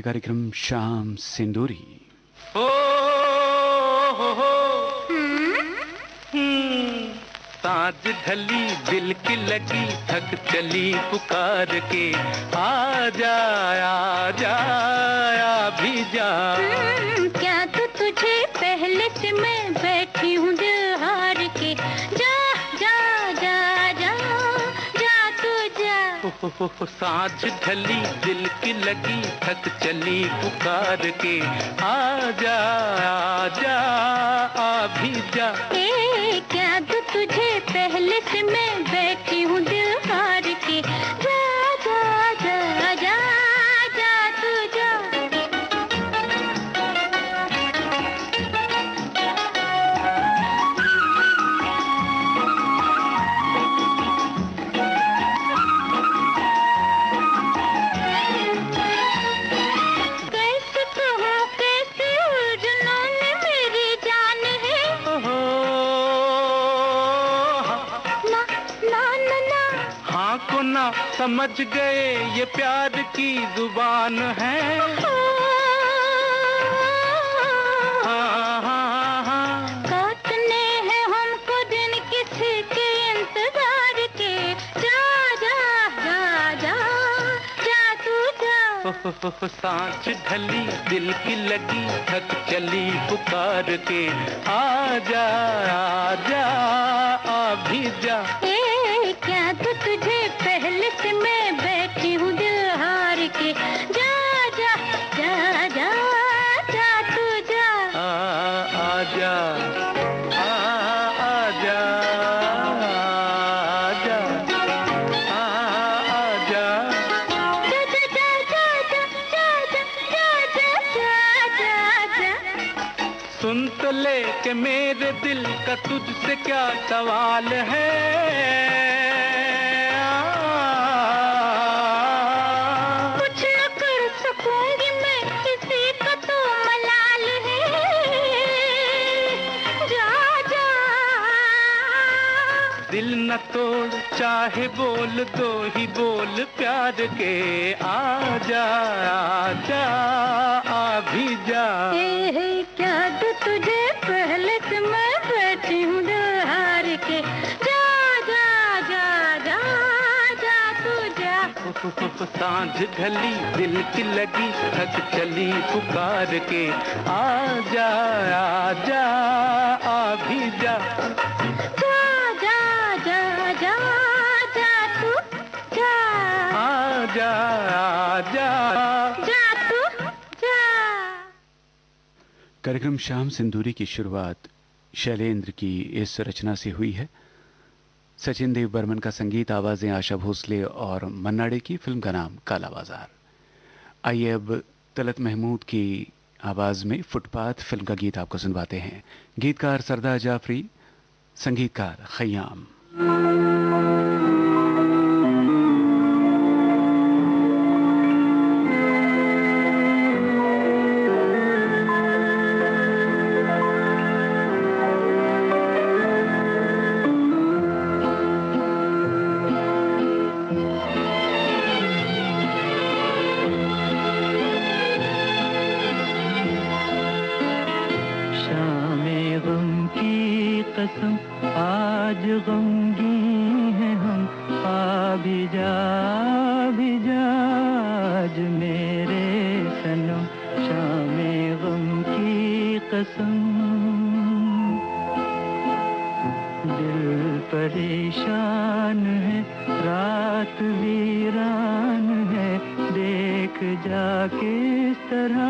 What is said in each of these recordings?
कार्यक्रम शाम सिंदूरी। हो हो सांझ ढली दिल की लगी थक चली पुकार के आ जा भी जा। क्या तो तुझे पहले से मैं बैठी हूँ दिल हार के जा जा जा जा जा तू जा। सांझ ढली दिल की लगी थक चली पुकार के आ जा भी जा। क्या तो तुझे पहले से मैं बैठी हूँ दिल हार के जा जा जा जा जा तू जा। कैसे कहूँ कैसे उलझनों में मेरी जान है। हाँ को ना समझ गए ये प्यार की जुबान है। काटने हैं हमको दिन किसी के इंतजार के जा जा जा जा जा तू जा। सांझ ढली दिल की लगी थक चली पुकार के आ जा भी जा। क्या तो तुझे पहले से मैं बैठी हूँ दिल हार के जा जा जा जा जा तू जा। आ जा सुन तो ले के मेरे दिल का तुझसे क्या सवाल है। कुछ न कर सकूंगी मैं किसी का तो मलाल है जा जा। दिल न तोड़ चाहे बोल दो ही बोल प्यार के आ जा भी जा। क्या तो तुझे पहले से मैं बैठी हूँ दिल हार के जा जा जा जा जा तू जा। सांझ ढली दिल की लगी थक चली पुकार के आ जा भी जा। जा जा जा जा जा तू जा जा जा तू जा। कार्यक्रम शाम सिंदूरी की शुरुआत शैलेंद्र की इस रचना से हुई है। सचिन देव बर्मन का संगीत, आवाजें आशा भोसले और मन्ना डे की। फिल्म का नाम काला बाजार। आइए अब तलत महमूद की आवाज में फुटपाथ फिल्म का गीत आपको सुनवाते हैं। गीतकार सरदार जाफरी, संगीतकार खयाम। आज गमगी है हम आ भी जा आज मेरे सनम शामे गम की कसम। दिल परेशान है रात वीरान है देख जा किस तरह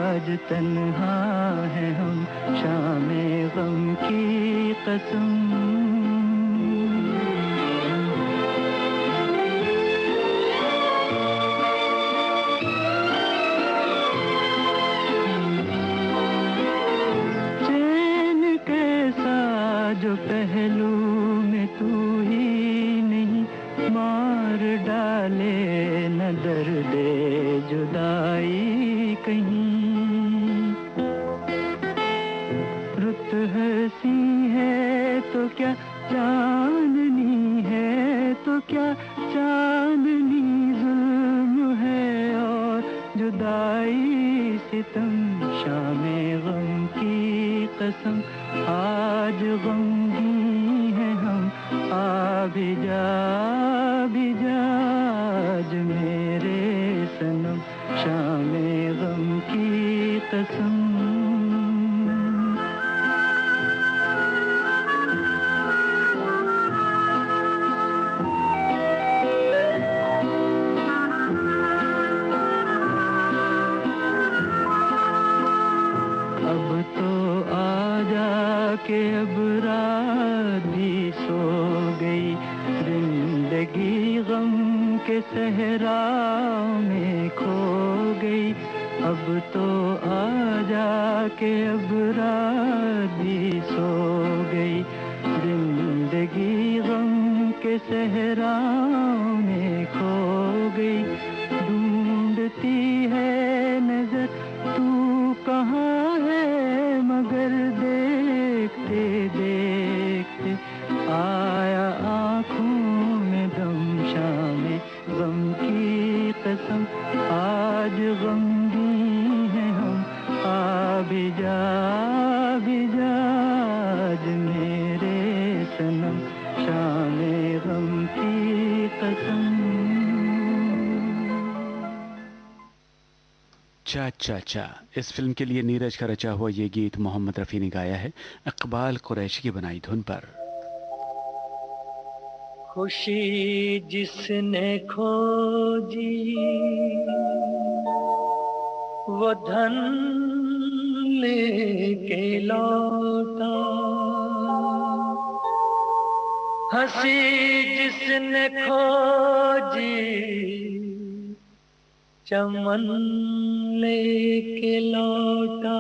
आज तन्हा है हम शामे गम की कसम। चैन कैसा जो पहलू में तू ही नहीं मार डाले न दर्द जुदाई कहीं। रुत हंसी है तो क्या चांदनी है तो क्या चांदनी जुल्म है और जुदा लगाई सितम, शामे गम की कसम, आज गमगी है हम, आ भी जा आज मेरे सनम, शामे गम की कसम। के अब रात भी सो गई, जिंदगी गम के सहरा में खो गई। अब तो आजा के अब रात भी सो गई, जिंदगी गम के सहरा में खो गई। ढूंढती है नजर तू कहाँ है, मगर देखते देखते आया आँखों में दम, शामे गम की कसम, आज गमगी है हम, आ भी जा आज मेरे सनम, शामे गम की कसम। चा चा चा इस फिल्म के लिए नीरज का रचा हुआ ये गीत मोहम्मद रफ़ी ने गाया है इकबाल कुरैशी की बनाई धुन पर। खुशी जिसने खोजी वो धन लेके लौटा, हंसी जिसने खोजी चमन लेके लौटा,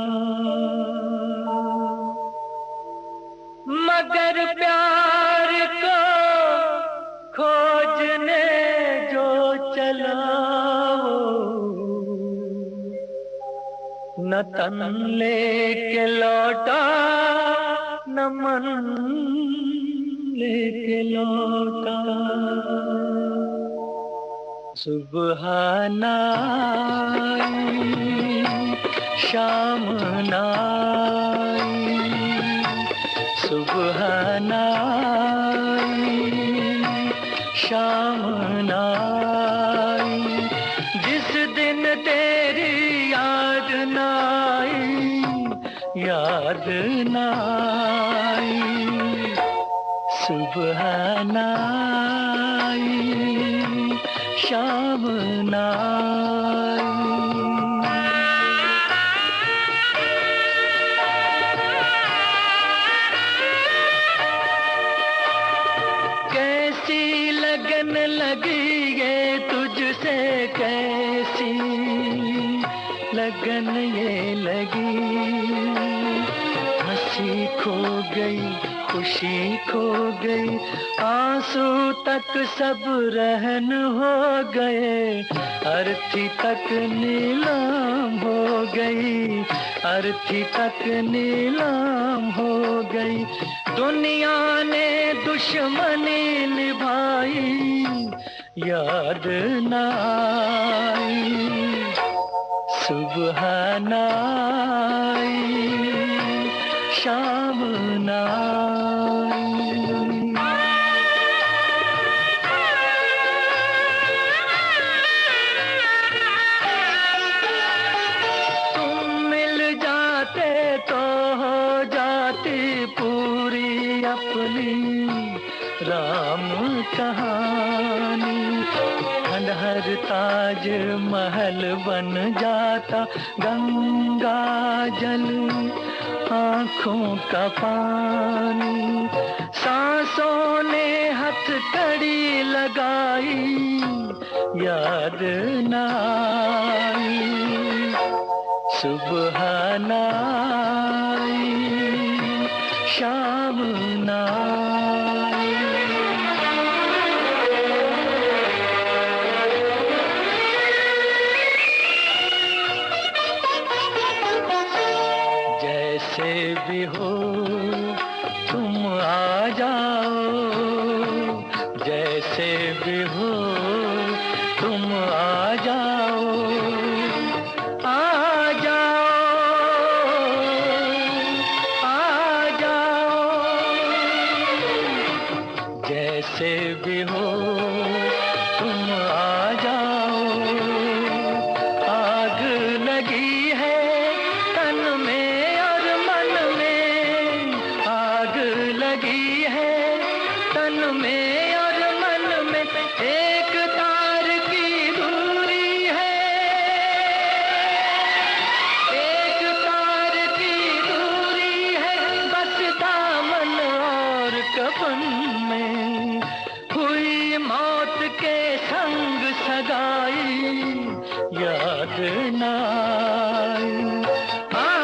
मगर प्यार को खोजने जो चला न तन लेके लौटा न मन लेके लौटा। सुबह नाई शाम नाई, सुबह नाई शाम नाई, जिस दिन तेरी याद नाई, याद नाई। सुबह नाई शाम नाई। कैसी लगन लगी ये तुझसे, कैसी लगन ये लगी, हंसी खो गई खुशी खो गई, आंसू तक सब रहन हो गए, अर्थी तक नीलाम हो गई, अर्थी तक नीलाम हो गई। दुनिया ने दुश्मनी निभाई, याद ना आई। सुबह नाई शाम नाई। तुम मिल जाते तो हो जाती पूरी अपनी राम कहानी, खंडहर ताज महल बन जाता, गंगा जल आँखों का पानी, सांसों ने हथकड़ी लगाई, याद ना आई। सुबह नाई शाम नाई। जैसे भी हो तुम आ जाओ, जैसे भी हो तुम आ जाओ, याद ना आए।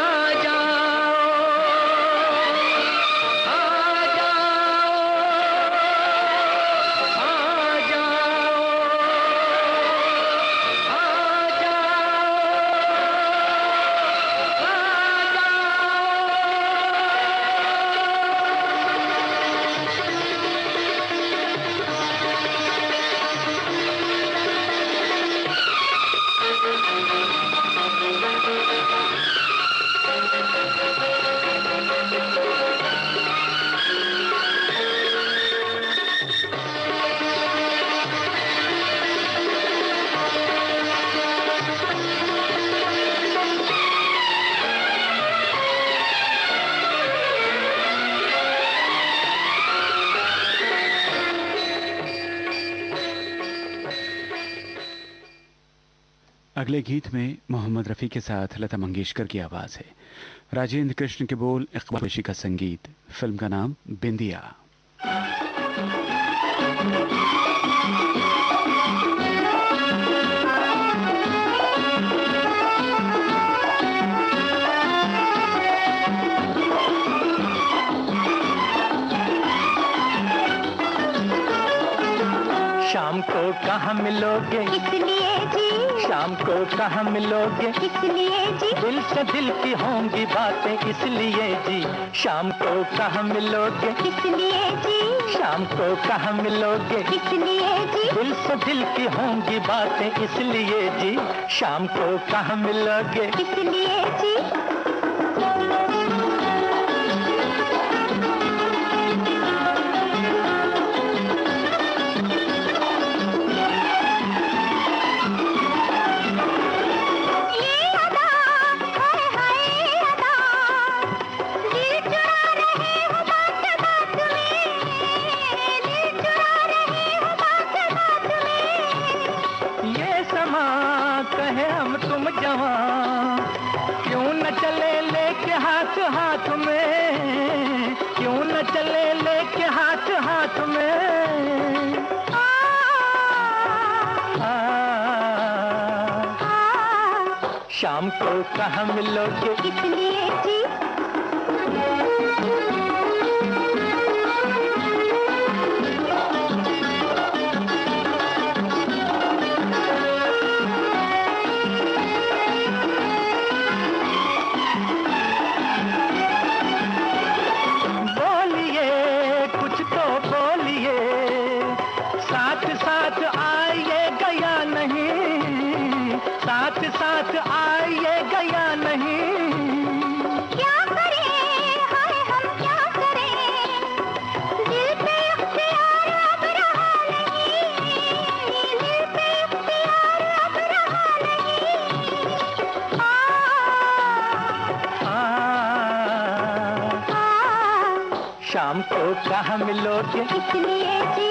अगले गीत में मोहम्मद रफ़ी के साथ लता मंगेशकर की आवाज़ है, राजेंद्र कृष्ण के बोल, इकबाल कुरैशी का संगीत, फिल्म का नाम बिंदिया। शाम को कहाँ मिलोगे इसलिए जी, शाम को कहाँ मिलोगे इसलिए जी, दिल से दिल की होंगी बातें इसलिए जी। शाम को कहाँ मिलोगे इसलिए जी, शाम को कहाँ मिलोगे इसलिए जी, दिल से दिल की होंगी बातें इसलिए जी। शाम को कहाँ मिलोगे इसलिए जी। कहे हम तुम जवां, क्यों न चले लेके हाथ हाथ में, क्यों न चले लेके हाथ हाथ में। शाम को कहाँ मिलोगे इसलिए जी। साथ आइएगा या नहीं। क्या करें हाय हम क्या करें, दिल पे इख्तियार अब रहा नहीं, दिल पे इख्तियार अब रहा नहीं। शाम को कहाँ मिलोगे इसलिए जी।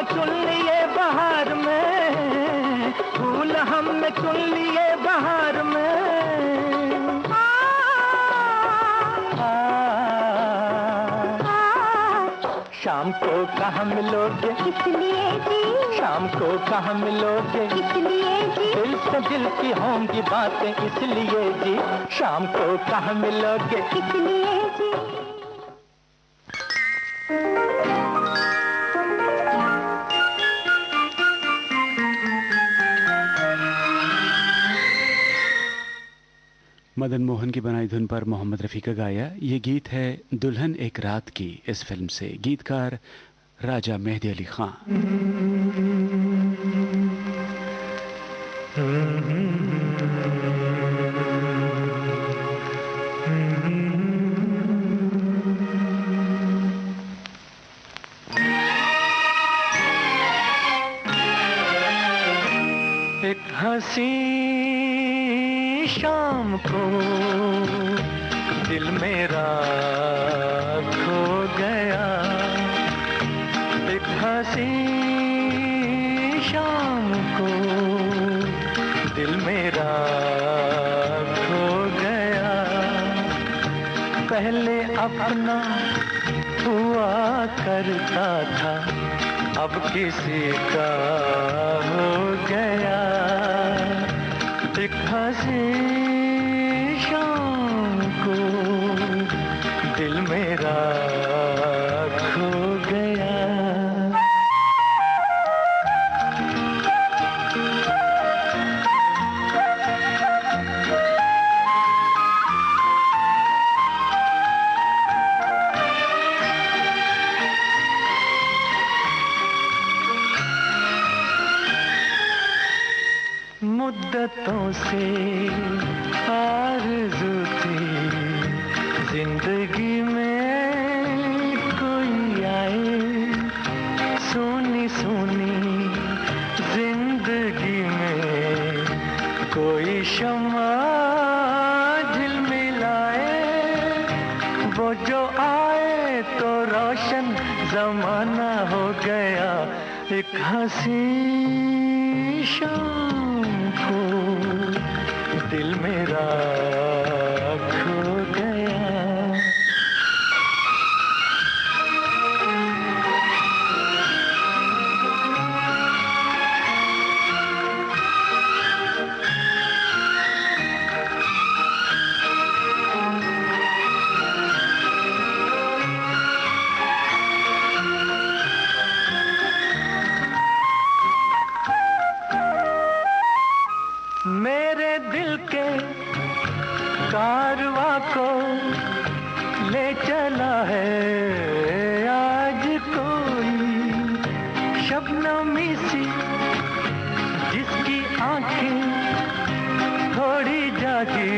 चुन लिए बहार में, फूल हमने चुन लिए बहार में। शाम को कहाँ मिलोगे इसलिए जी, शाम को कहाँ मिलोगे इसलिए जी, दिल से दिल की होंगी बातें इसलिए जी। शाम को कहाँ मिलोगे इसलिए जी। मदन मोहन की बनाई धुन पर मोहम्मद रफ़ी का गाया ये गीत है दुल्हन एक रात की इस फिल्म से। गीतकार राजा मेहदी अली खान। हंसी शाम को दिल मेरा खो गया, एक हंसी शाम को दिल मेरा खो गया। पहले अपना हुआ करता था, अब किसी का हो गया, एक हंसी शाम को दिल मेरा खो गया। मुद्दतों से आरज़ू थी जिंदगी में कोई आए, सोनी सोनी जिंदगी में कोई शम्मा झिलमिलाए, वो जो आए तो रोशन जमाना हो गया, एक हंसी शाम को दिल मेरा खो गया। मेरे दिल के कारवां को ले चला है आज कोई, शबनमी सी जिसकी आंखें थोड़ी जागी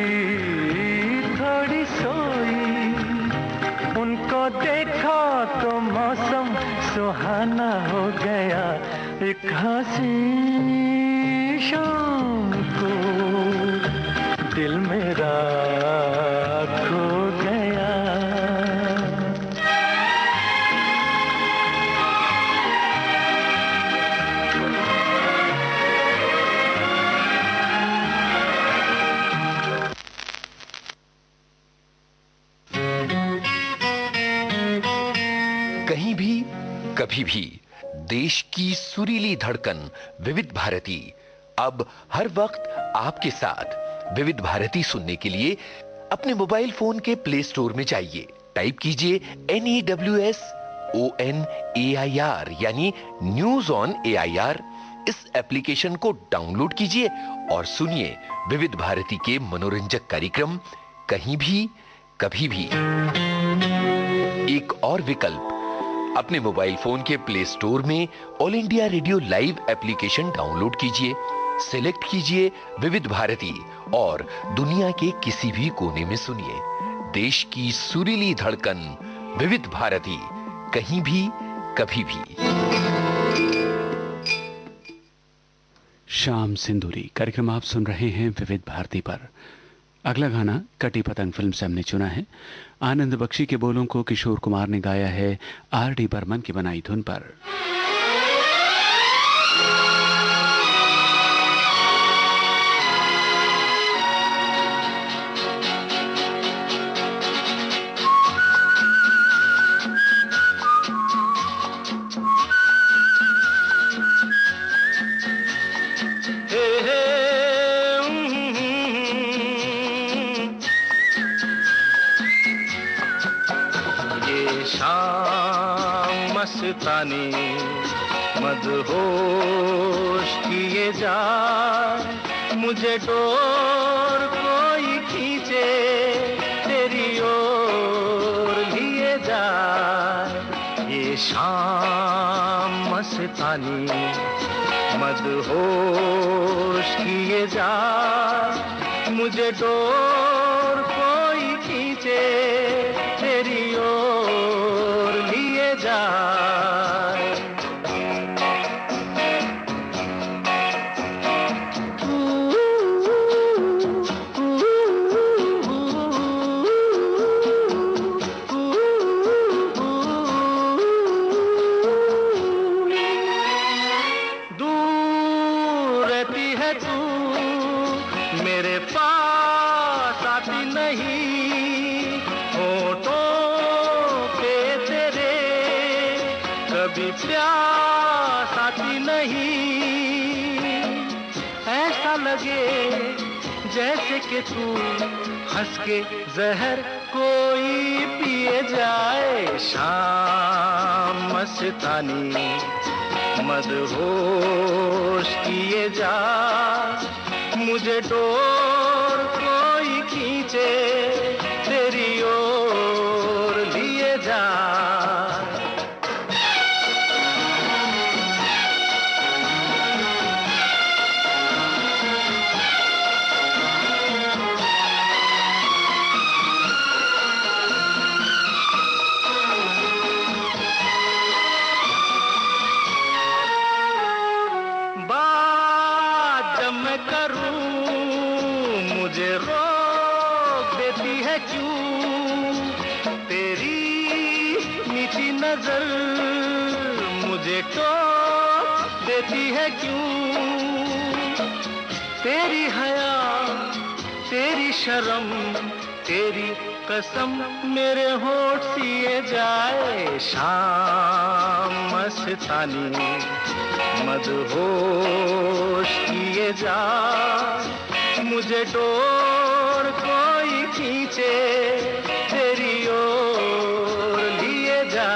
थोड़ी सोई, उनको देखा तो मौसम सुहाना हो गया, एक हंसी शाम को दिल मेरा खो गया। कहीं भी कभी भी देश की सुरीली धड़कन विविध भारती अब हर वक्त आपके साथ। विविध भारती सुनने के लिए अपने मोबाइल फोन के प्ले स्टोर में जाइए, टाइप कीजिए NEWSONAIR यानी न्यूज ऑन AIR। इस एप्लीकेशन को डाउनलोड कीजिए और सुनिए विविध भारती के मनोरंजक कार्यक्रम कहीं भी कभी भी। एक और विकल्प, अपने मोबाइल फोन के प्ले स्टोर में all India radio live application download कीजिए, सिलेक्ट कीजिए विविध भारती और दुनिया के किसी भी कोने में सुनिए देश की सुरीली धड़कन विविध भारती, कहीं भी कभी भी। शाम सिंदूरी कार्यक्रम आप सुन रहे हैं विविध भारती पर। अगला गाना कटी पतंग फिल्म से हमने चुना है। आनंद बख्शी के बोलों को किशोर कुमार ने गाया है R.D. बर्मन की बनाई धुन पर। मस्तानी मदहोश किए जा, मुझे डोर कोई खींचे तेरी ओर लिए जा। ये शाम मस्तानी मदहोश किए जा, मुझे डोर कोई खींचे तेरी ओर लिए जा। तू कभी प्यास आती नहीं, ऐसा लगे जैसे कि तू हंस के जहर कोई पिए जाए। शाम मस्तानी मदहोश किए जा, मुझे डोर कोई खींचे तेरी ओर लिए जा। बात जब मैं करूं मुझे रोक देती है क्यों, तेरी मीठी नजर मुझे टोक देती है क्यों। तेरी हया तेरी शर्म तेरी कसम मेरे होठ सिए जाए। शाम मस्तानी मदहोश किए जा, मुझे डोर कोई खींचे तेरी ओर लिए जा।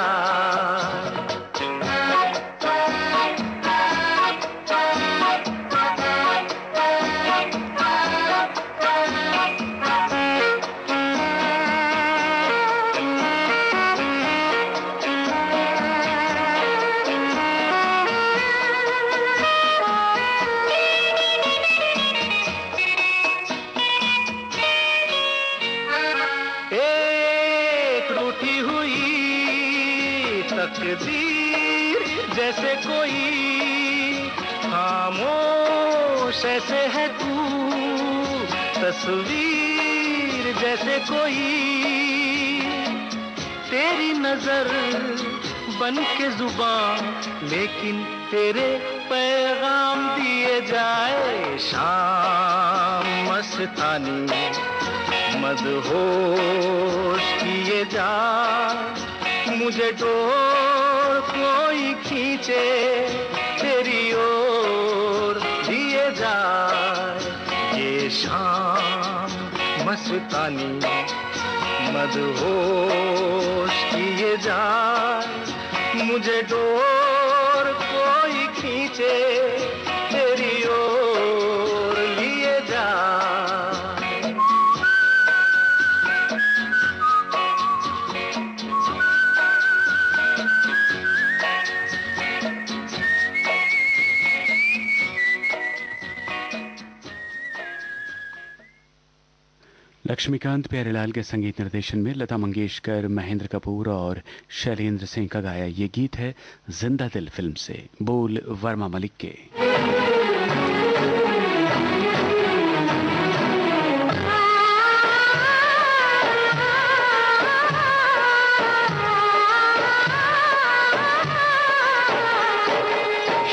तकदीर जैसे कोई खामोश ऐसे है तू, तस्वीर जैसे कोई तेरी नजर बन के जुबान, लेकिन तेरे पैगाम दिए जाए। शाम मस्तानी मदहोश किए जा, मुझे डोर कोई खींचे तेरी ओर लिए जाए। ये शाम मस्तानी मदहोश किए जाए, मुझे डोर कोई खींचे तेरी ओर लिए जाए। लक्ष्मीकांत प्यारेलाल के संगीत निर्देशन में लता मंगेशकर, महेंद्र कपूर और शैलेंद्र सिंह का गाया ये गीत है जिंदा दिल फिल्म से। बोल वर्मा मलिक के।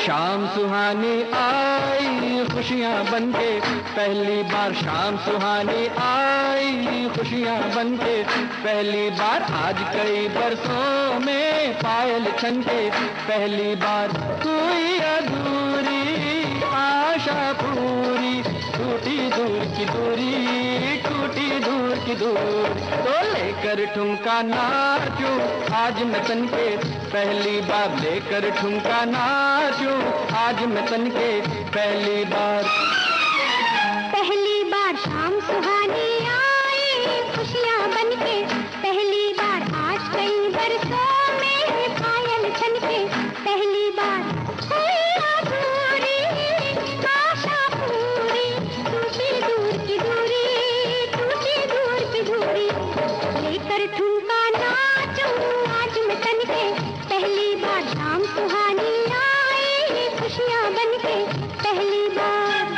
शाम सुहानी आई खुशियाँ बनके, पहली बार शाम सुहानी आई खुशियाँ बनके, पहली बार आज कई बरसों में पायल छनके, पहली बार कोई अधूरी आशा पूरी, टूटी दूर की दूरी, टूटी दूर की दूर, तो लेकर ठुमका नाचूं आज मैं तन के, पहली बार लेकर ठुमका नाचूं आज मैं तन के, पहली बार शाम सुहानी आई खुशियाँ बनके, पहली बार आज कई बरसों में पायल छनके, पहली बार कोई अधूरी आशा पूरी, टूटी दूर की दूरी, टूटी दूर की दूरी, लेकर ठुमका नाचूं आज मैं तन के, पहली बार शाम सुहानी आई खुशियाँ बनके, पहली बार।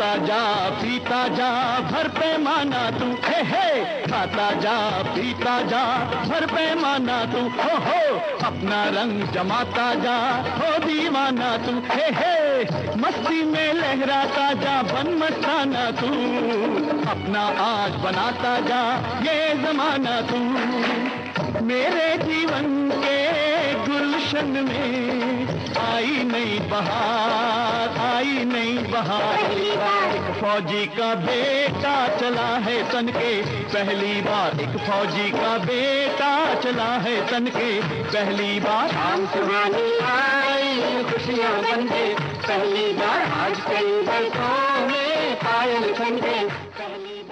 खाता जा पीता जा भर पैमाना तू, हे खाता जा पीता जा भर पैमाना तू, हो अपना रंग जमाता जा, हो दीवाना तू, हे मस्ती में लहराता जा, बन मस्ताना तू, अपना आज बनाता जा ये जमाना तू। मेरे जीवन के गुलशन में आई नई बहार, आई नई बहार। एक फौजी का बेटा चला है तन के पहली बार, एक फौजी का बेटा चला है तन के पहली बार। शाम सुहानी आई खुशियाँ बन के पहली बार, आज कई बरसों में पायल बन के पहली बार।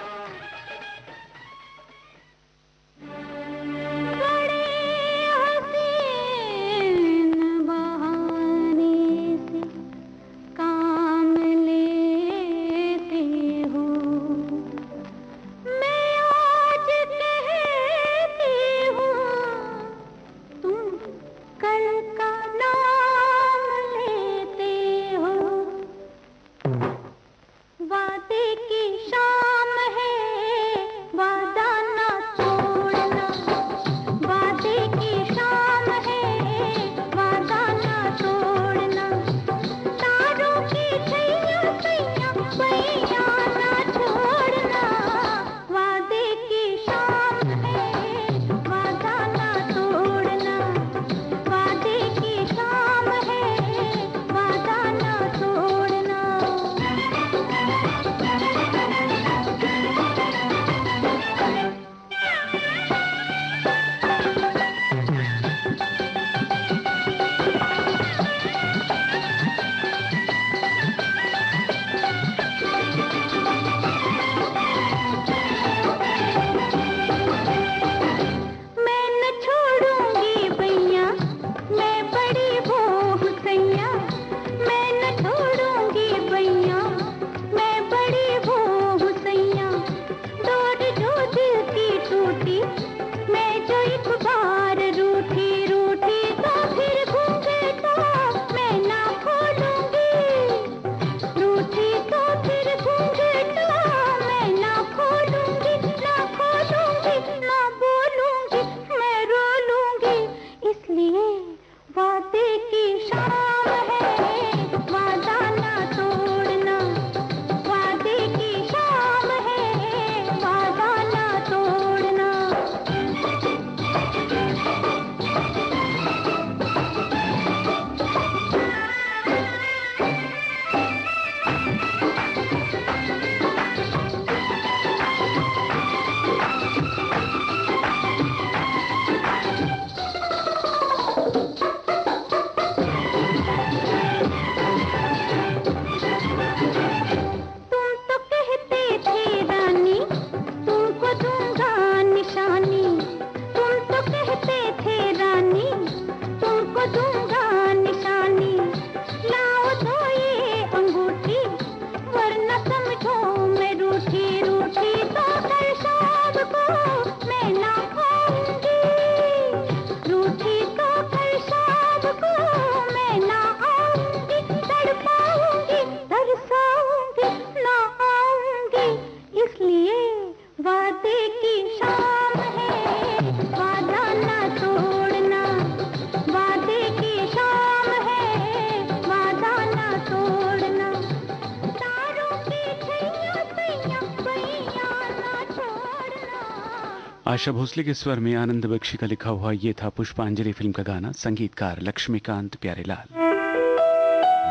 आशा भोसले के स्वर में आनंद बख्शी का लिखा हुआ ये था पुष्पांजलि फिल्म का गाना, संगीतकार लक्ष्मीकांत प्यारेलाल।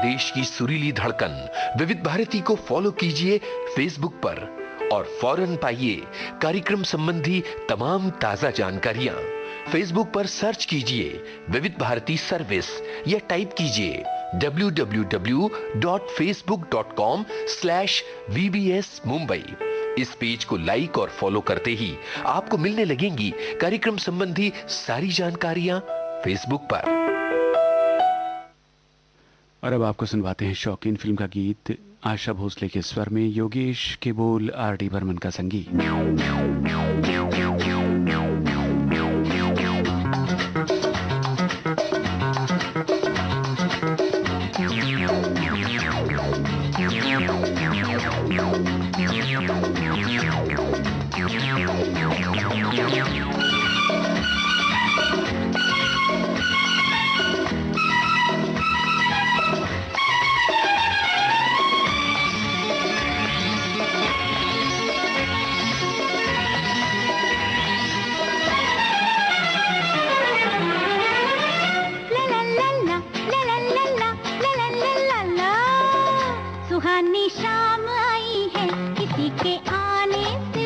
देश की सुरीली धड़कन विविध भारती को फॉलो कीजिए फेसबुक पर और फौरन पाइए कार्यक्रम संबंधी तमाम ताजा जानकारियां। फेसबुक पर सर्च कीजिए विविध भारती सर्विस या टाइप कीजिए www.facebook.com/VBS Mumbai। इस पेज को लाइक और फॉलो करते ही आपको मिलने लगेंगी कार्यक्रम संबंधी सारी जानकारियां फेसबुक पर। और अब आपको सुनवाते हैं शौकीन फिल्म का गीत, आशा भोसले के स्वर में, योगेश के बोल, आर.डी. बर्मन का संगीत। सुहानी शाम आई है किसी के आने से,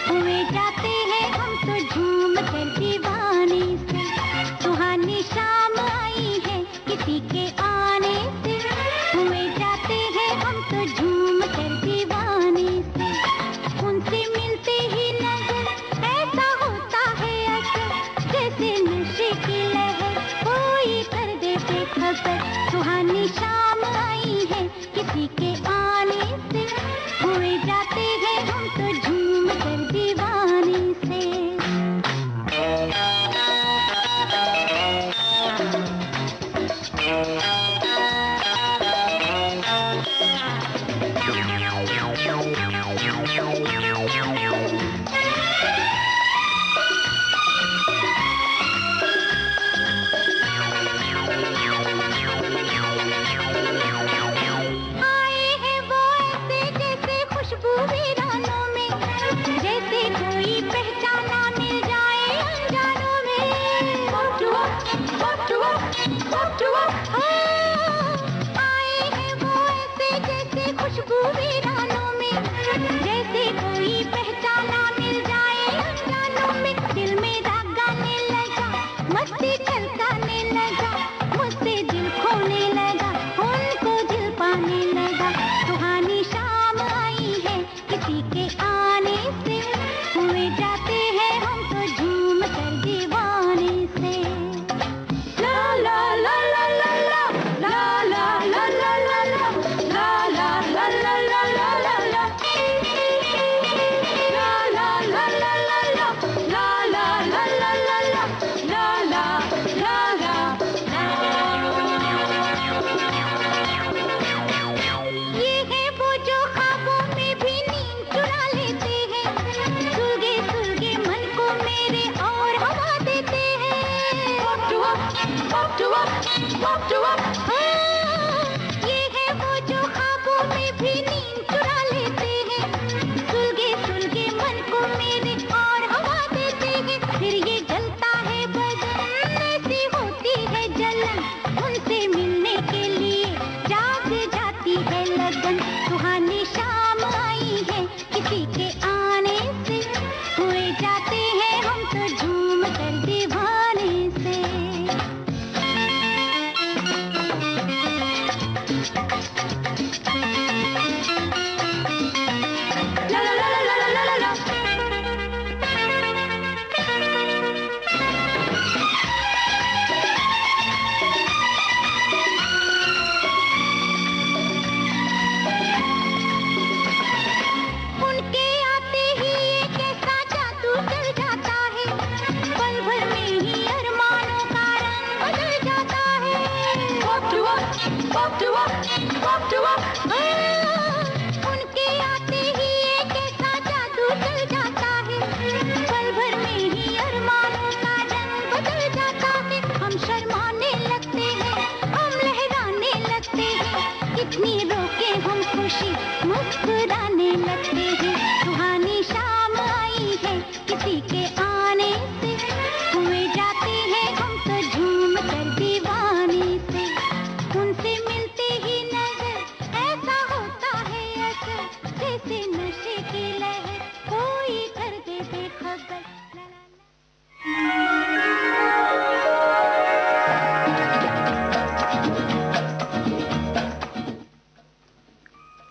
हुए जाते हैं हम तो झूम कर दीवाने से। सुहानी शाम आई है किसी के आने से, हुए जाते हैं हम तो झूम कर दीवाने से। उनसे मिलते ही नजर ऐसा होता है असर, जैसे नशे की लहर कोई कर दे बेखबर। सुहानी शाम आई है किसी के आने से, हुए जाते हैं हम तो झूम कर दीवाने से।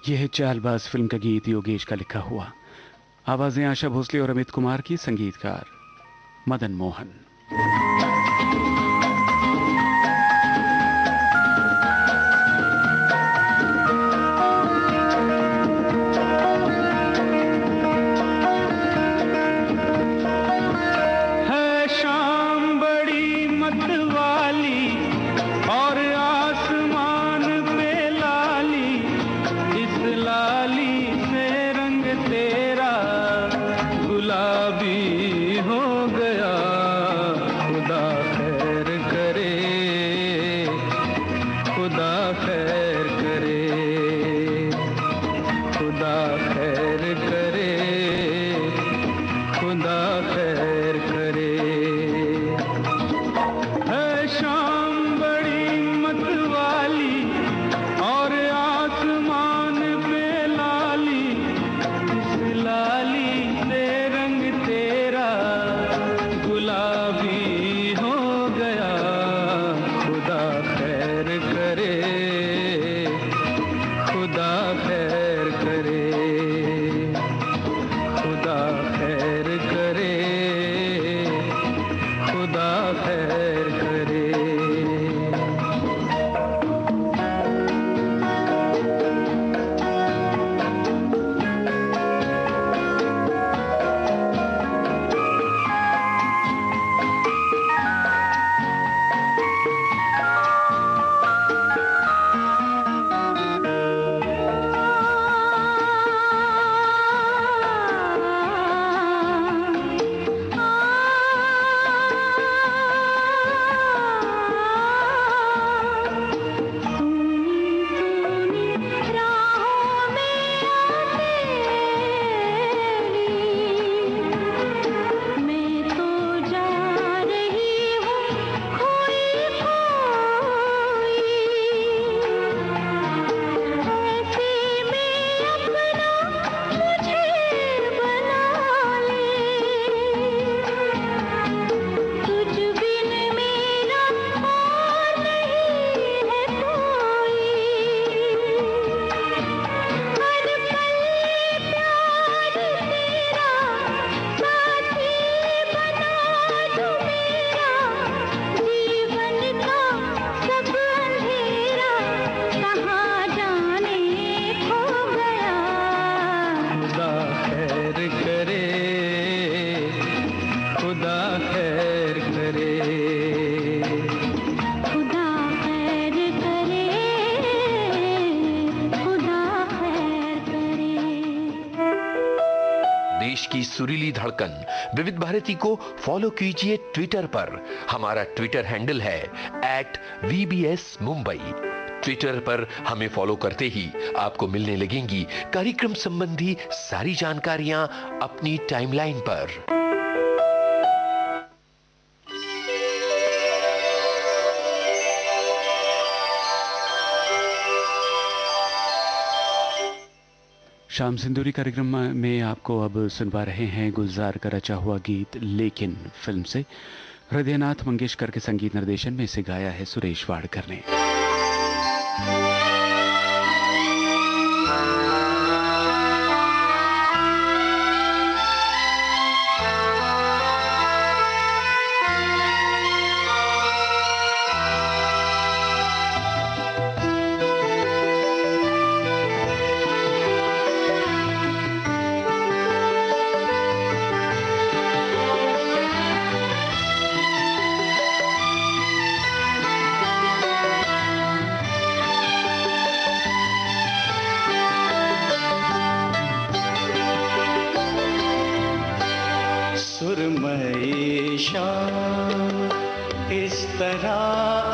यह है चालबाज फिल्म का गीत योगेश का लिखा हुआ। आवाजें आशा भोसले और अमित कुमार की, संगीतकार मदन मोहन। है शाम बड़ी मतवाली और आसमान पे लाली, इस देश की सुरीली धड़कन विविध भारती को फॉलो कीजिए ट्विटर पर। हमारा ट्विटर हैंडल है @VBS Mumbai। ट्विटर पर हमें फॉलो करते ही आपको मिलने लगेंगी कार्यक्रम संबंधी सारी जानकारियां अपनी टाइमलाइन पर। शाम सिंदूरी कार्यक्रम में आपको अब सुनवा रहे हैं गुलजार का रचा हुआ गीत लेकिन फिल्म से। हृदयनाथ मंगेशकर के संगीत निर्देशन में इसे गाया है सुरेश वाडकर ने। सुरमई शाम इस तरह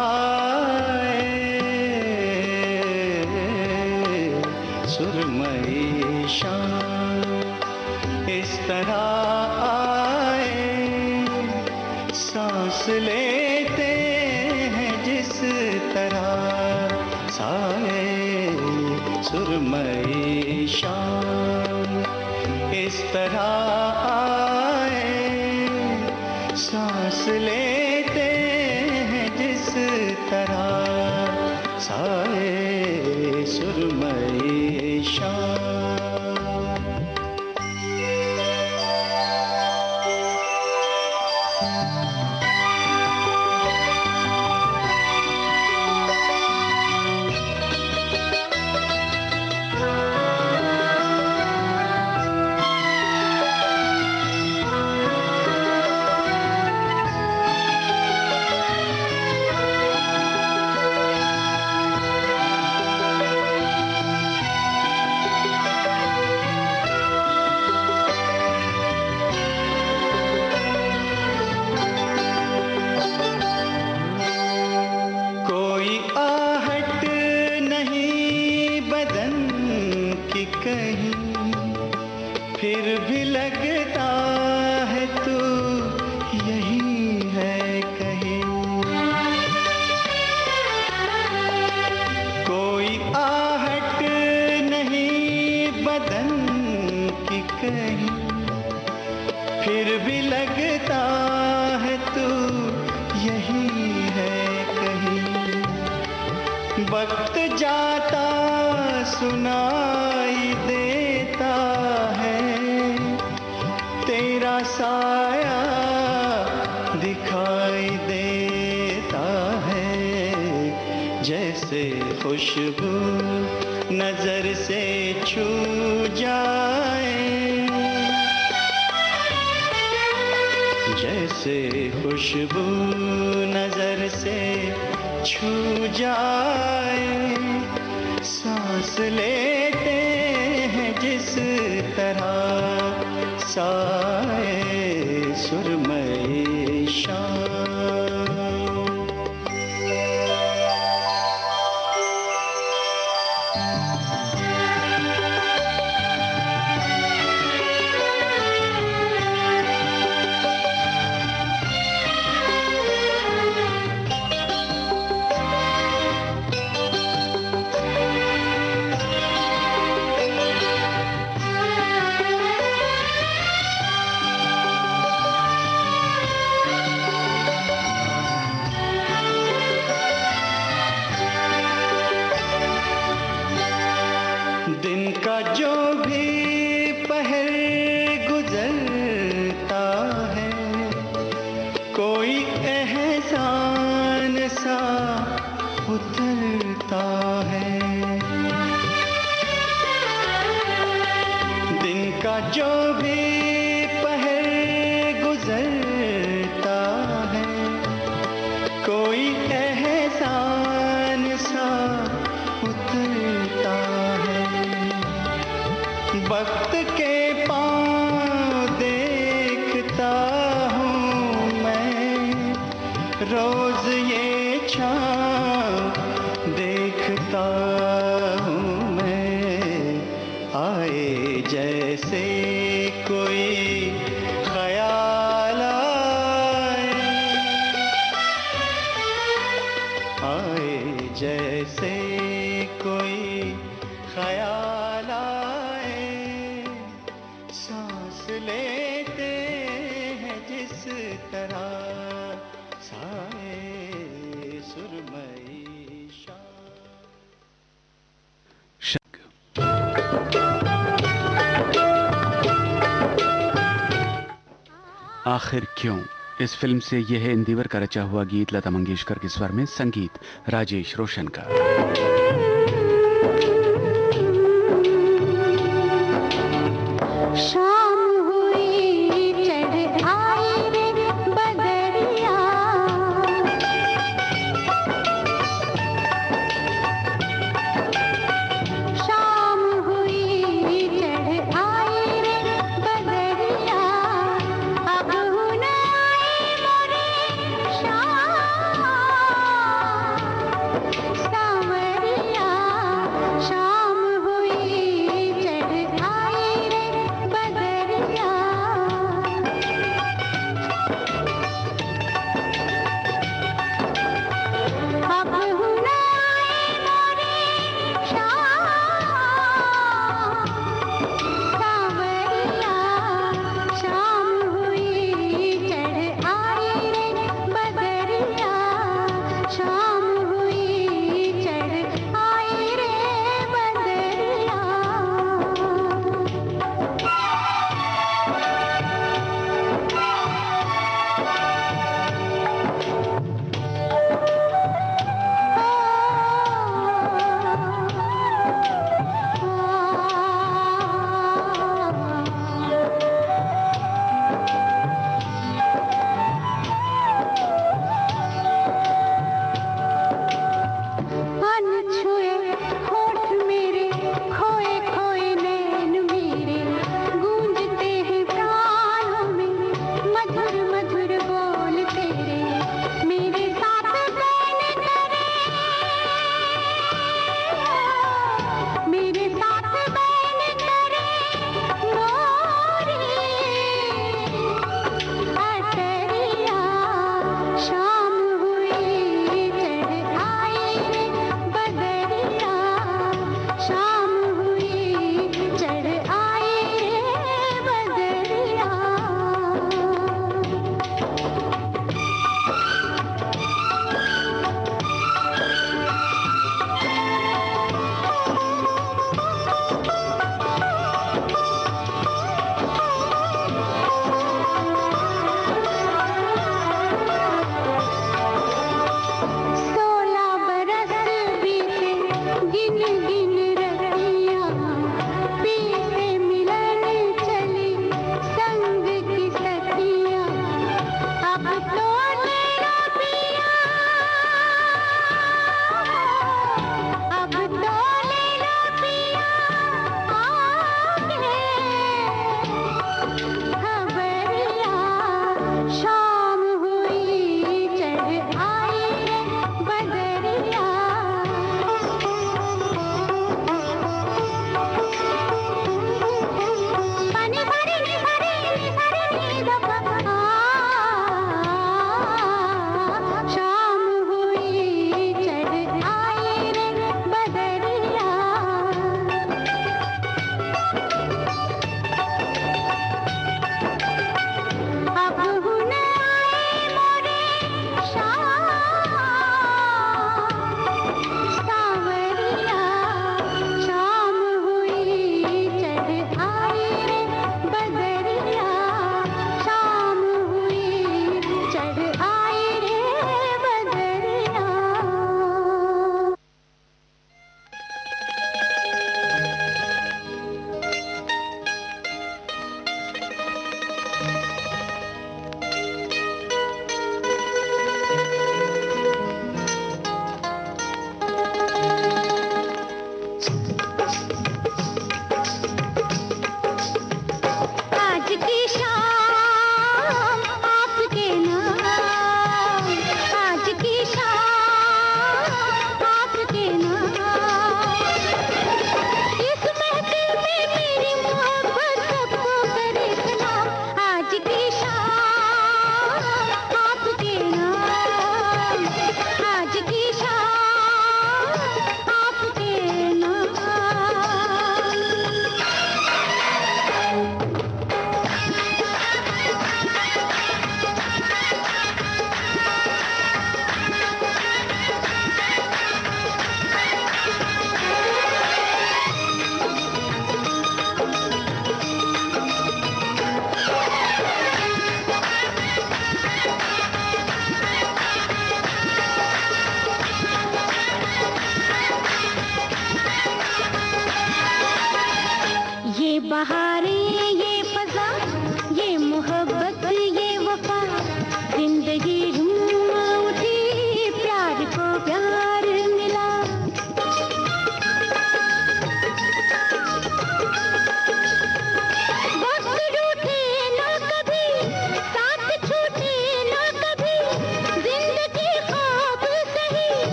आए, सुरमई शाम इस तरह आए, सांस लेते हैं जिस तरह साए, सुरमई शाम इस तरह आए, सांस लेते हैं जिस तरह साए, सुरमई शाम। फिर भी लगता है तू यही है कहीं, कोई आहट नहीं बदन की कहीं, फिर भी लगता है तू यही है कहीं, वक्त जाता सुनाई देता है, तेरा साया दिखाई देता है, जैसे खुशबू नजर से छू जाए, जैसे खुशबू नजर से छू जाए, सांस लेते हैं जिस तरह साए, सुरमई शाम। दिन का जो भी पहर गुजरता है, कोई एहसान सा उतरता है, दिन का जो भी पहर गुजरता है, कोई एहसान सा उतरता है, वक्त के पांव जैसे कोई ख्याल आए जैसे कोई ख्याल आए, सांस लेते हैं जिस तरह साए सुरमई शाम। आखिर क्यों, इस फिल्म से यह है इंदिवर का रचा हुआ गीत लता मंगेशकर के स्वर में, संगीत राजेश रोशन का। शाम हुई चढ़ आई रे बदरिया, शाम हुई चढ़ आई रे बदरिया, अब न आई मोरे शाम, सावरिया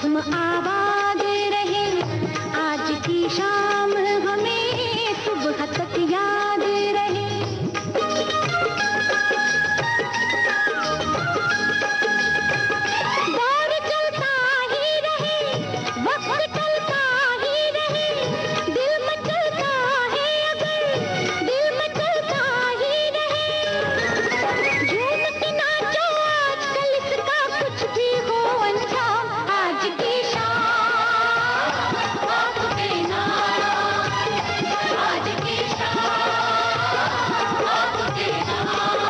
रस्म आबाद रहे, आज की शाम हमें सुबह तक याद रहे। दौर चलता ही रहे, वक्त चलता ही रहे, दिल मचलता है अगर दिल मचलता ही रहे। झूम के नाचो आजकल इसका कुछ भी हो अंजाम, आज की शाम आपके नाम, आज की शाम आपके नाम।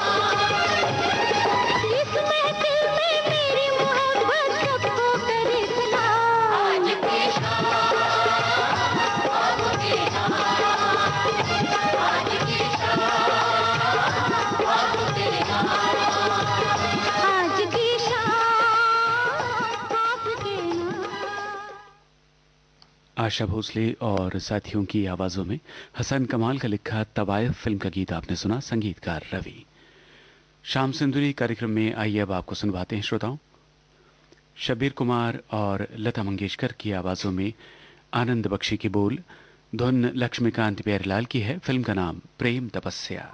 इस महफिल में मेरी मोहब्बत सबको करे सलाम, आज की शाम आपके नाम, आज की शाम आपके नाम, आज की शाम आपके नाम। आशा भोसले और साथियों की आवाजों में हसन कमाल का लिखा तवायफ फिल्म का गीत आपने सुना, संगीतकार रवि। शाम सिंदूरी कार्यक्रम में आइए अब आपको सुनवाते हैं श्रोताओं, शब्बीर कुमार और लता मंगेशकर की आवाजों में आनंद बख्शी की बोल, धुन लक्ष्मीकांत प्यारेलाल की है। फिल्म का नाम प्रेम तपस्या।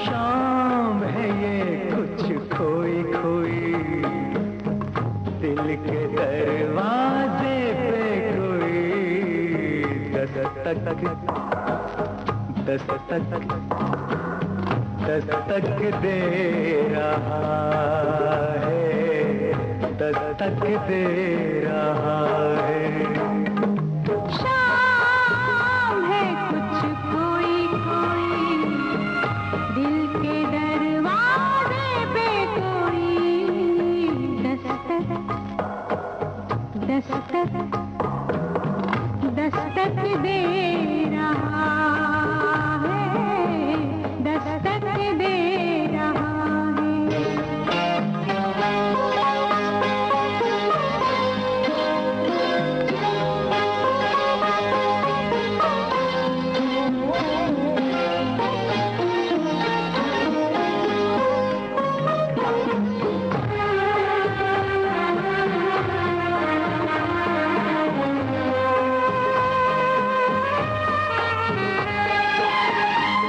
शाम है ये कुछ खोई खोई, दिल के दरवाजे पे कोई दस्तक दस्तक दस्तक दे रहा है, दस्तक दे रहा है। शाम है कुछ कोई कोई, दिल के दरवाजे पे कोई दस्तक दस्तक दस्तक दे रहा है, दस्तक दे रहा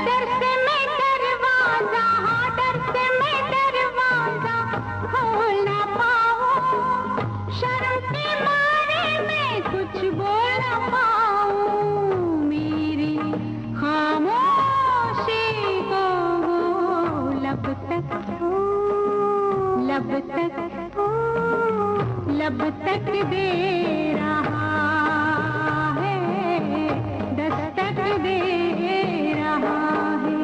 डर से मैं दरवाजा, हाँ डर से मैं दरवाजा खोल ना पाऊं, शर्म के मारे मैं कुछ बोल ना पाऊं, मेरी खामोशी को वो लब तक दे रहा है, दस्तक दे रहा है।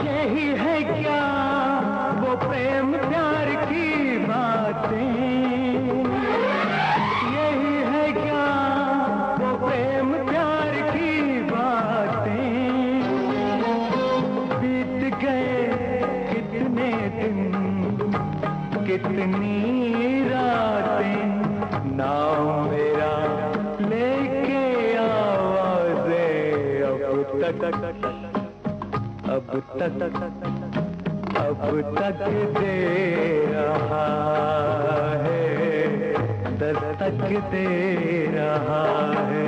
यही है क्या वो प्रेम प्यार की बातें, यही है क्या वो प्रेम प्यार की बातें। बीत गए कितने दिन कितनी रातें, नाम मेरा लेके आवाज़ें अब तक दे रहा है, दस्तक दे रहा है।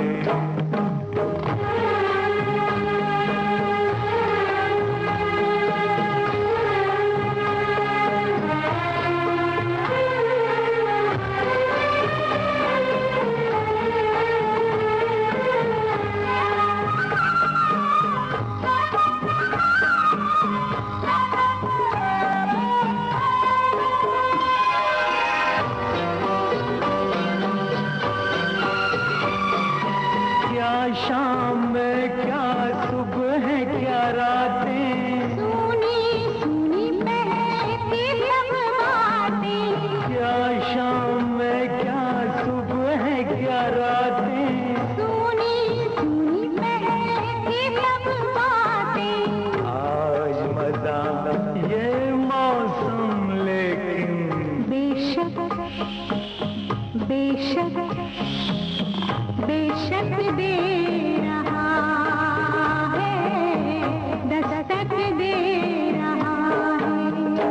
बेशक बेशक दे रहा है, दस्तक दे रहा है।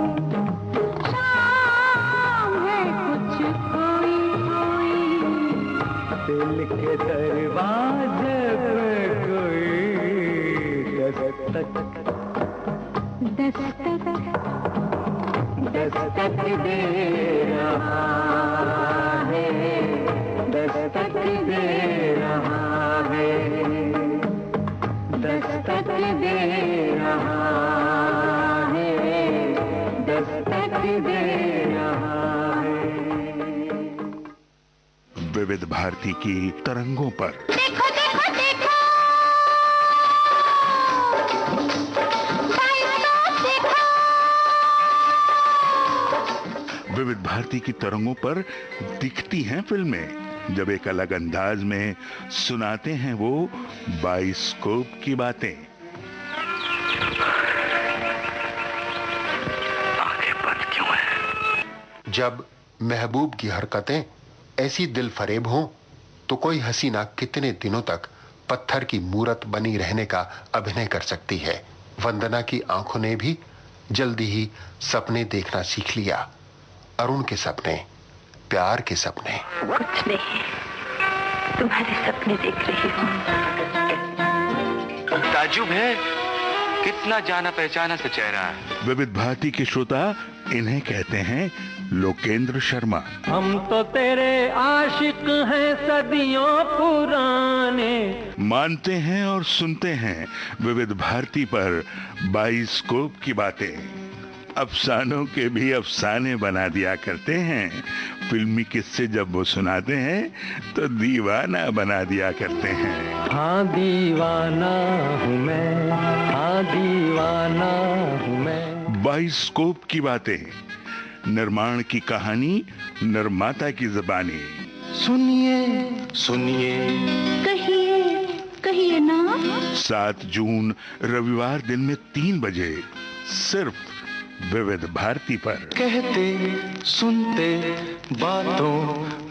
शाम है कुछ कोई कोई, दिल के दरवाजे पे कोई दस्तक दस्तक दे रहा है, दस्तक दे रहा है, दस्तक दे रहा है, दस्तक दे रहा है। विविध भारती की तरंगों पर देखो देखो देखो, विविध भारती की तरंगों पर दिखती हैं फिल्में, जब एक अलग अंदाज में सुनाते हैं वो बाइस्कोप की बातें। आंखें बंद क्यों हैं? जब महबूब की हरकतें ऐसी दिल फरेब हों तो कोई हसीना कितने दिनों तक पत्थर की मूरत बनी रहने का अभिनय कर सकती है। वंदना की आंखों ने भी जल्दी ही सपने देखना सीख लिया। अरुण के सपने, प्यार के सपने। कुछ नहीं, तुम्हारे सपने देख रही हूँ। ताज्जुब है, कितना जाना पहचाना सा चेहरा है। विविध भारती के श्रोता इन्हें कहते हैं लोकेंद्र शर्मा। हम तो तेरे आशिक हैं सदियों पुराने। मानते हैं और सुनते हैं विविध भारती पर बाइस्कोप की बातें। अफसानों के भी अफसाने बना दिया करते हैं। फिल्मी किस्से जब वो सुनाते हैं तो दीवाना बना दिया करते हैं। हाँ दीवाना हूँ मैं, हाँ दीवाना हूँ मैं। बाइस्कोप की बातें, निर्माण की कहानी, निर्माता की जुबानी। सुनिए सुनिए, कहिए कहिए ना। 7 जून रविवार दिन में 3 बजे सिर्फ विविध भारती पर। कहते सुनते बातों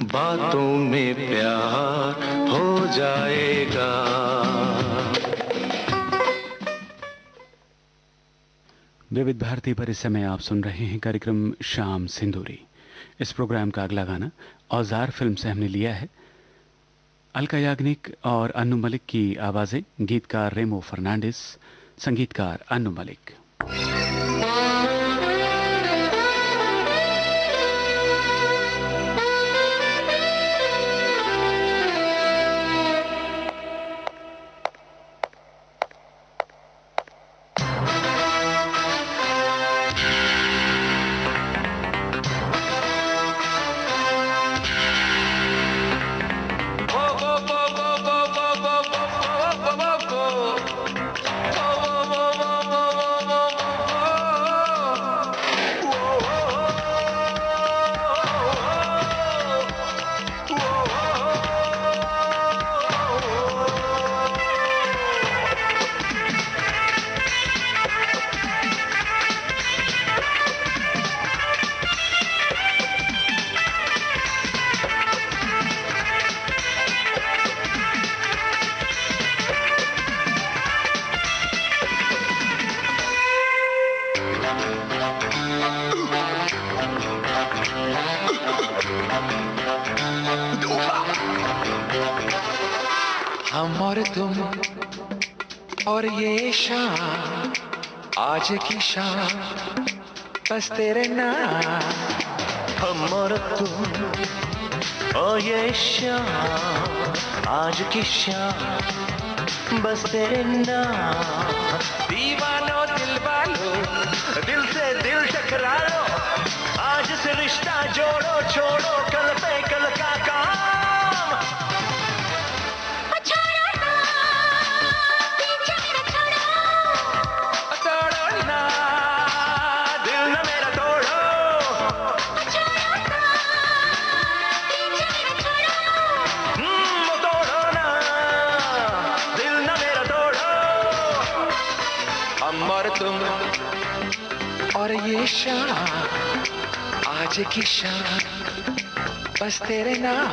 बातों में प्यार हो जाएगा। विविध भारती पर इस समय आप सुन रहे हैं कार्यक्रम शाम सिंदूरी। इस प्रोग्राम का अगला गाना औजार फिल्म से हमने लिया है। अलका याग्निक और अन्नू मलिक की आवाजें, गीतकार रेमो फर्नांडिस, संगीतकार अन्नू मलिक। हम और तुम और ये शाम, आज की शाम बस तेरे नाम। हम और तुम और ये शाम, आज की शाम बस तेरे नाम। दीवानो दिल वालो, दिल से दिल टकरा लो, आज से रिश्ता जोड़ो, छोड़ो कल पे कल का काम। तोड़ो ना दिल न मेरा तोड़ो, तोड़ो ना दिल न मेरा तोड़ो। हम और तुम और ये शाम, आज की शाम बस तेरे नाम।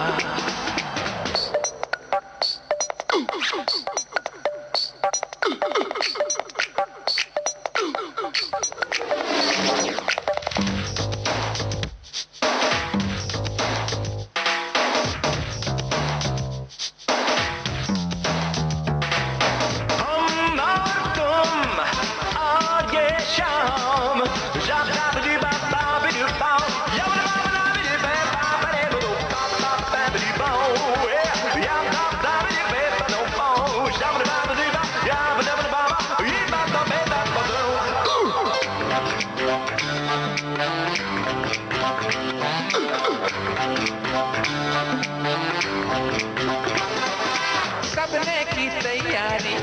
सबने की तैयारी,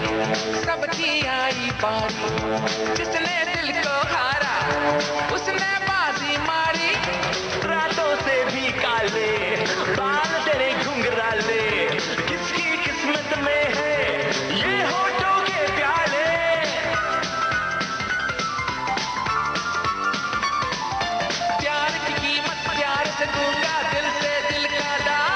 सबकी आई बारी, जिसने दिल को हारा उसने बाजी मारी। रातों से भी काले बाल तेरे घुंघराले, किसकी किस्मत में है ये होठों के प्याले। प्यार की कीमत प्यार से दूंगा, दिल से दिल का दाम।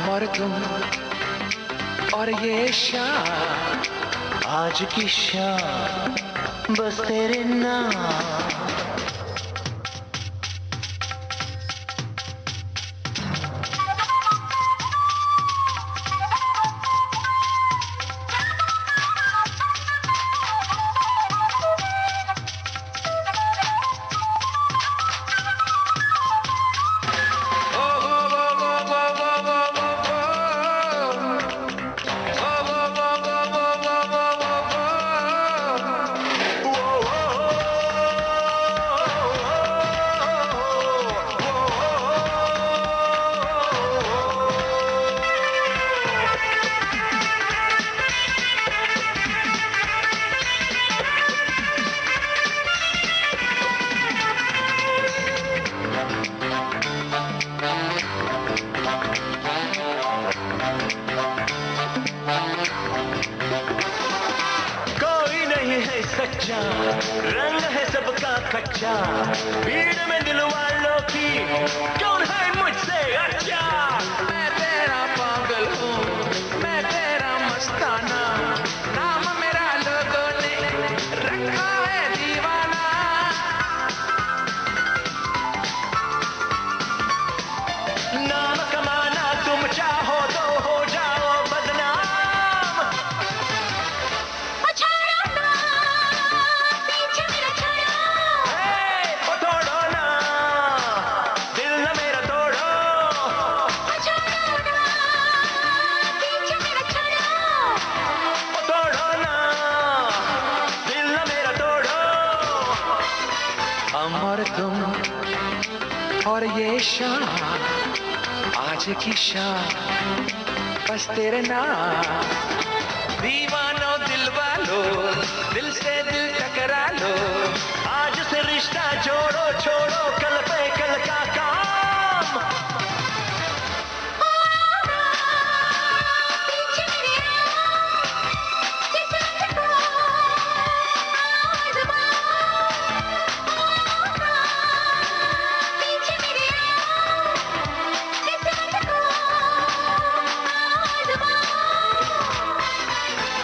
और तुम और ये शाम, आज की शाम बस तेरे नाम। सच्चा रंग है सबका कच्चा, भीड़ में दिल वालों की कौन है मुझसे अच्छा। मैं तेरा पागल हूँ, मैं तेरा मस्ताना, नाम मेरा लोगों ने रखा है दीवाना। नाम कमाना तुम चाहो तो हो जाओ बदनाम। और तुम और ये शाम, आज की शाम बस तेरे नाम। दीवानो दिल वालो, दिल से दिल टकरा लो, आज से रिश्ता जोड़ो, छोड़ो कल पे कल का काम।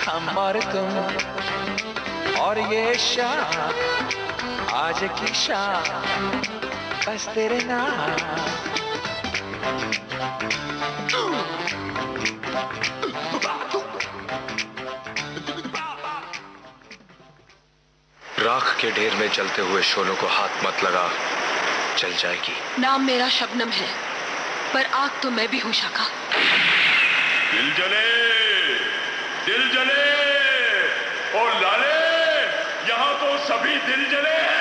हम और तुम और ये शाम, आज की शाम बस तेरे नाम। राख के ढेर में जलते हुए शोलों को हाथ मत लगा, जल जाएगी। नाम मेरा शबनम है, पर आग तो मैं भी हूँ शाखा। दिल जले, दिल जले और लाले, यहाँ तो सभी दिल जले हैं।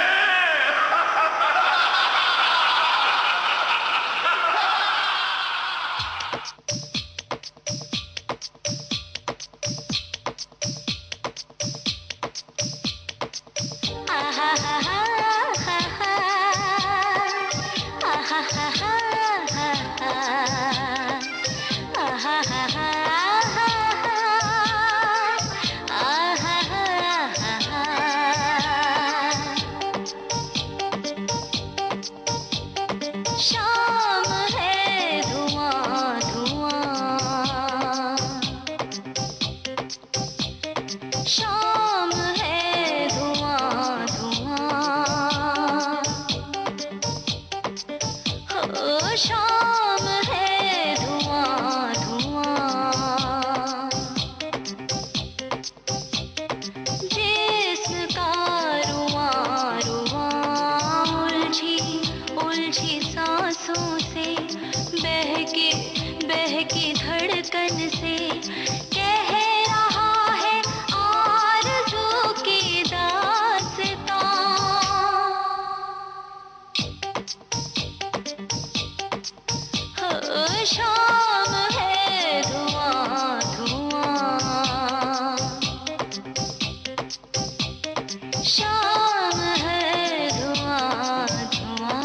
धड़कन से कह रहा है आरज़ू की दास्तां। हो शाम है धुआं धुआं, शाम है धुआं धुआं।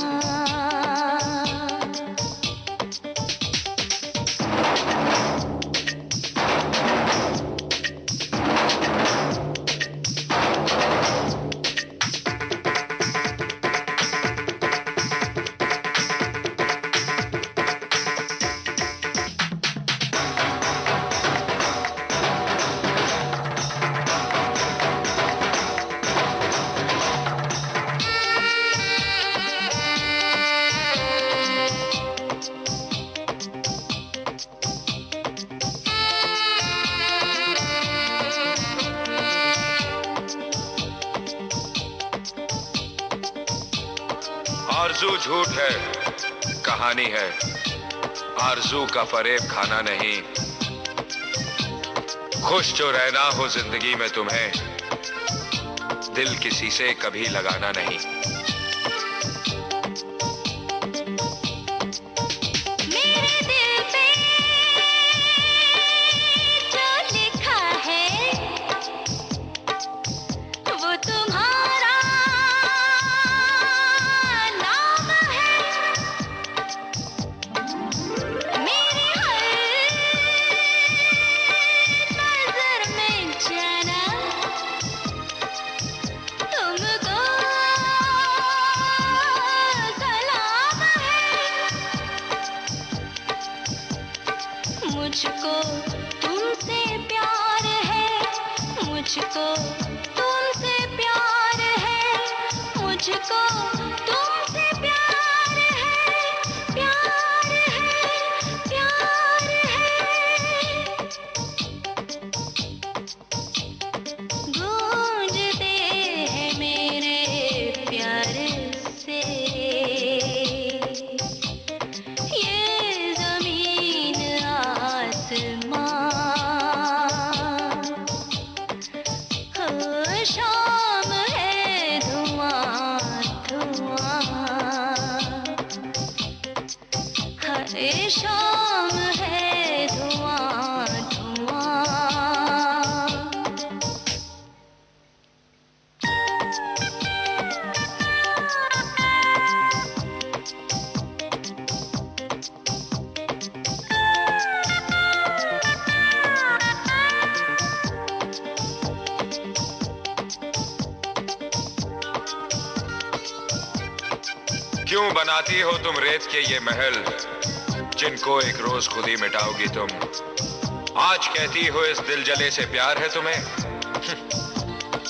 आरज़ू झूठ है, कहानी है। आरज़ू का फरेब खाना नहीं। खुश जो रहना हो जिंदगी में तुम्हें, दिल किसी से कभी लगाना नहीं। मेरे दिल पे जो लिखा है वो तुम्हारा नाम है। मेरी हर नजर में जाना तुमको सलाम है। मुझको तुमसे प्यार है, मुझको तुमसे प्यार है, मुझको तुमसे प्यार है, प्यार है, प्यार है। गूंजते हैं मेरे प्यार से ये ज़मीन आसमां। हो शाम है धुआं धुआं, हर शाम है धुआं धुआं। क्यों बनाती हो तुम रेत के ये महल, जिनको एक रोज खुद ही मिटाओगी तुम। आज कहती हो इस दिल जले से प्यार है तुम्हें,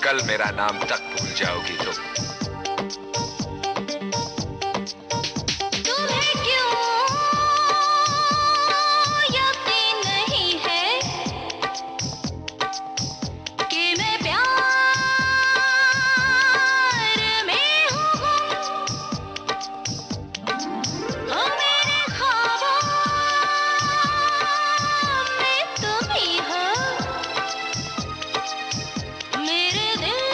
कल मेरा नाम तक भूल जाओगी तुम। तुम्हें क्यों यकीन नहीं है कि मैं प्यार में हूँ गुम? हो मेरे ख्वाबों में तुम ही हो, मेरे दिल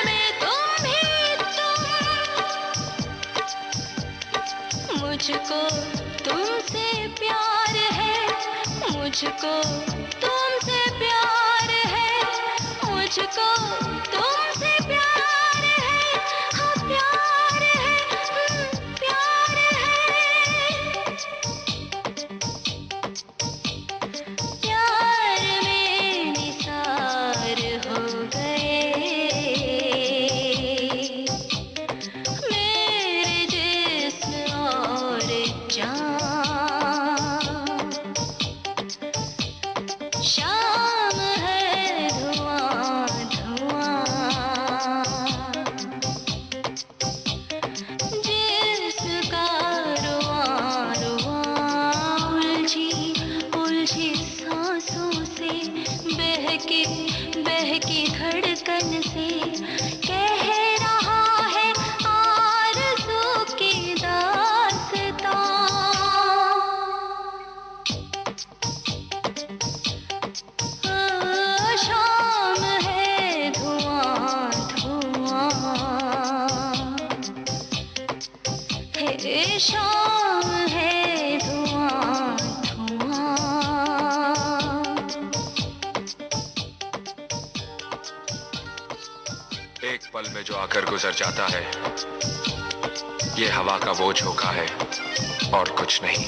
में तुम ही तुम। मुझको तुमसे प्यार है, मुझको तुमसे प्यार है, मुझको तुमसे प्यार है। हाँ प्यार है, प्यार है। प्यार में निसार हो गए मेरे जिस्म और जान। शाम है धुआं धुआं, शाम है धुआं धुआं। एक पल में जो आकर गुजर जाता है, ये हवा का वो झोंका है और कुछ नहीं।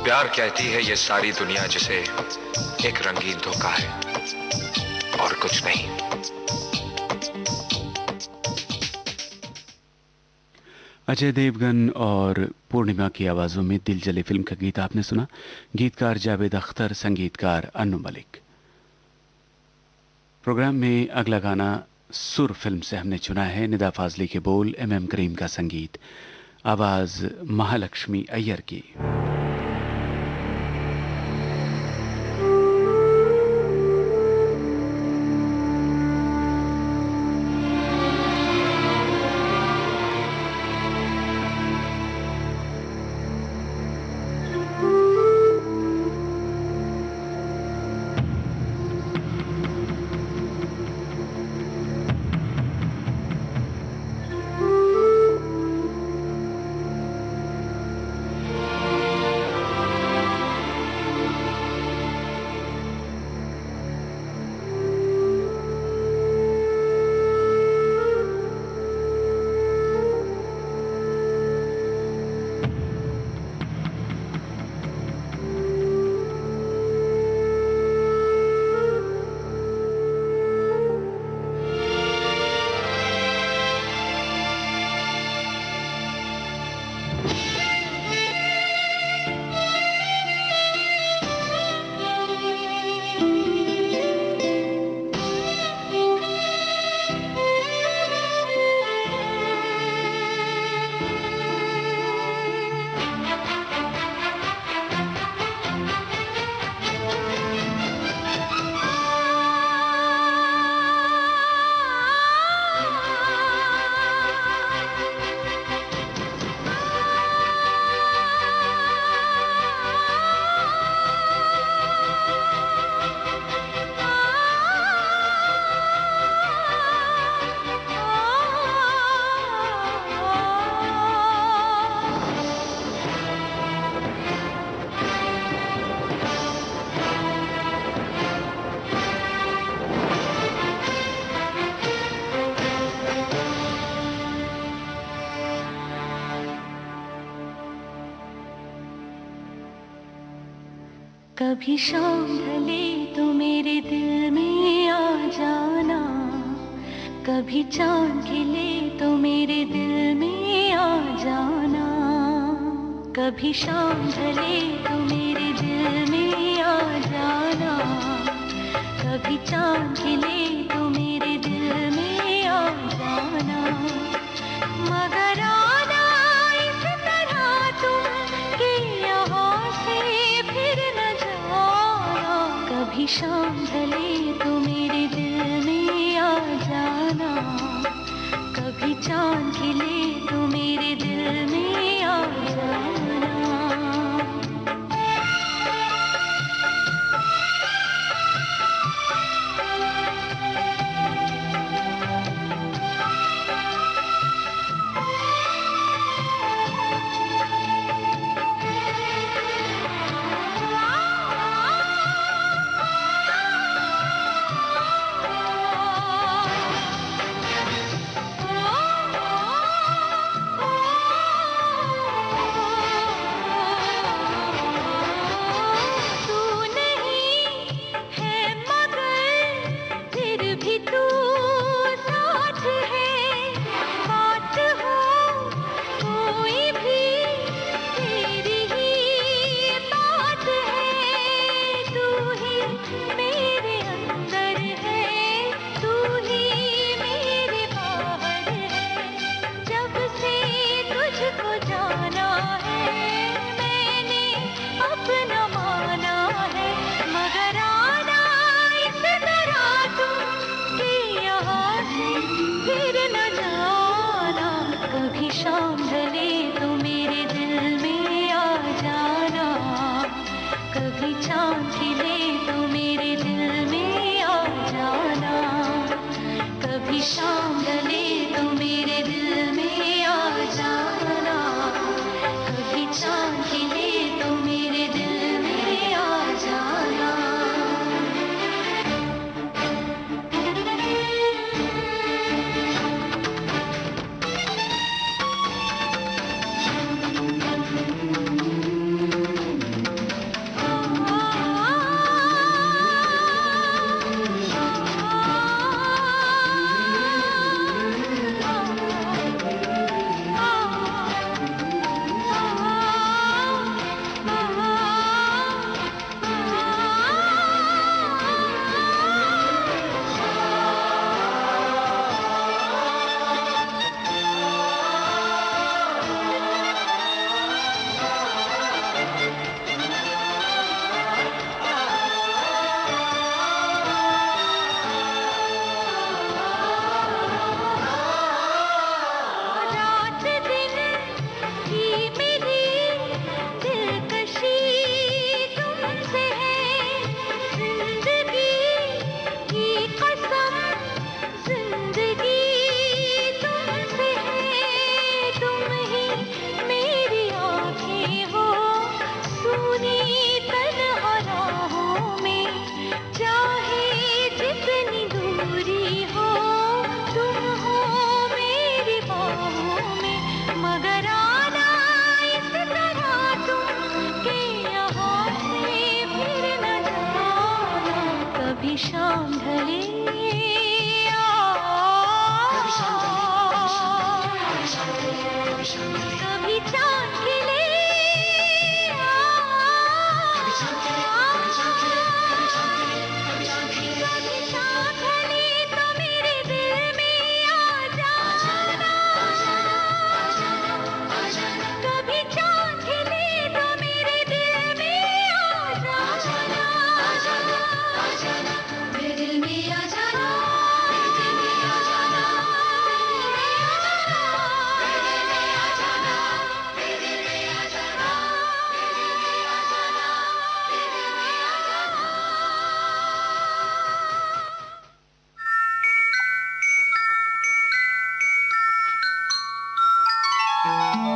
प्यार कहती है ये सारी दुनिया जिसे एक रंगीन धोखा है और कुछ नहीं। अजय देवगन और पूर्णिमा की आवाजों में दिल जले फिल्म का गीत आपने सुना। गीतकार जावेद अख्तर, संगीतकार अन्नू मलिक। प्रोग्राम में अगला गाना सुर फिल्म से हमने चुना है। निदा फाजली के बोल, MM करीम का संगीत, आवाज महालक्ष्मी अय्यर की। कभी शाम ढले तो मेरे दिल में आ जाना, कभी चांद खिले तो मेरे दिल में आ जाना। कभी शाम ढले तो मेरे दिल में आ जाना, कभी चांद खिले तो मेरे दिल में आ जाना। मगर आना इस तरह तुम कि यहाँ से फिर न जाना। कभी शाम ढले तो मेरे दिल में आ जाना, कभी चांद खिले तो मेरे दिल में आ जाना।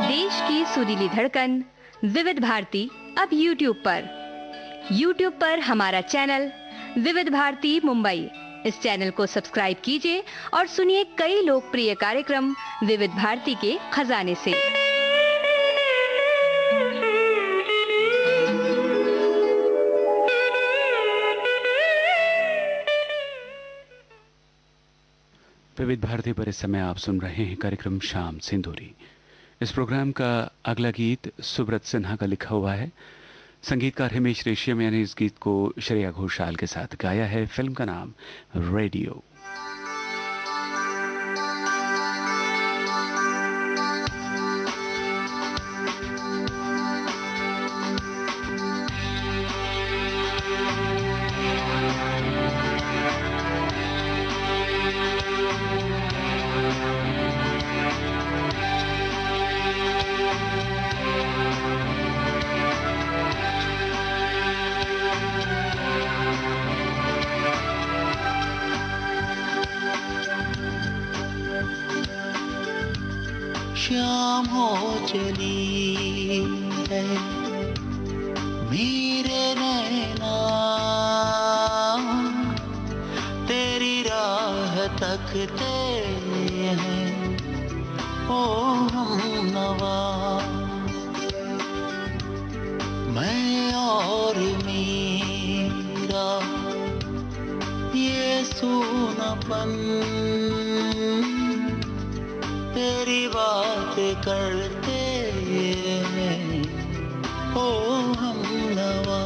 देश की सुरीली धड़कन विविध भारती अब YouTube पर हमारा चैनल विविध भारती मुंबई, इस चैनल को सब्सक्राइब कीजिए और सुनिए कई लोकप्रिय कार्यक्रम विविध भारती के खजाने से। विविध भारती पर इस समय आप सुन रहे हैं कार्यक्रम शाम सिंदूरी। इस प्रोग्राम का अगला गीत सुब्रत सिन्हा का लिखा हुआ है। संगीतकार हिमेश रेशमिया ने इस गीत को श्रेया घोषाल के साथ गाया है। फिल्म का नाम रेडियो। शाम हो चली है मेरे नैना, तेरी राह तकते हैं ओ हमनवा। मैं और मेरा ये सूनापन तेरी बात करते हैं ओ हमनवा।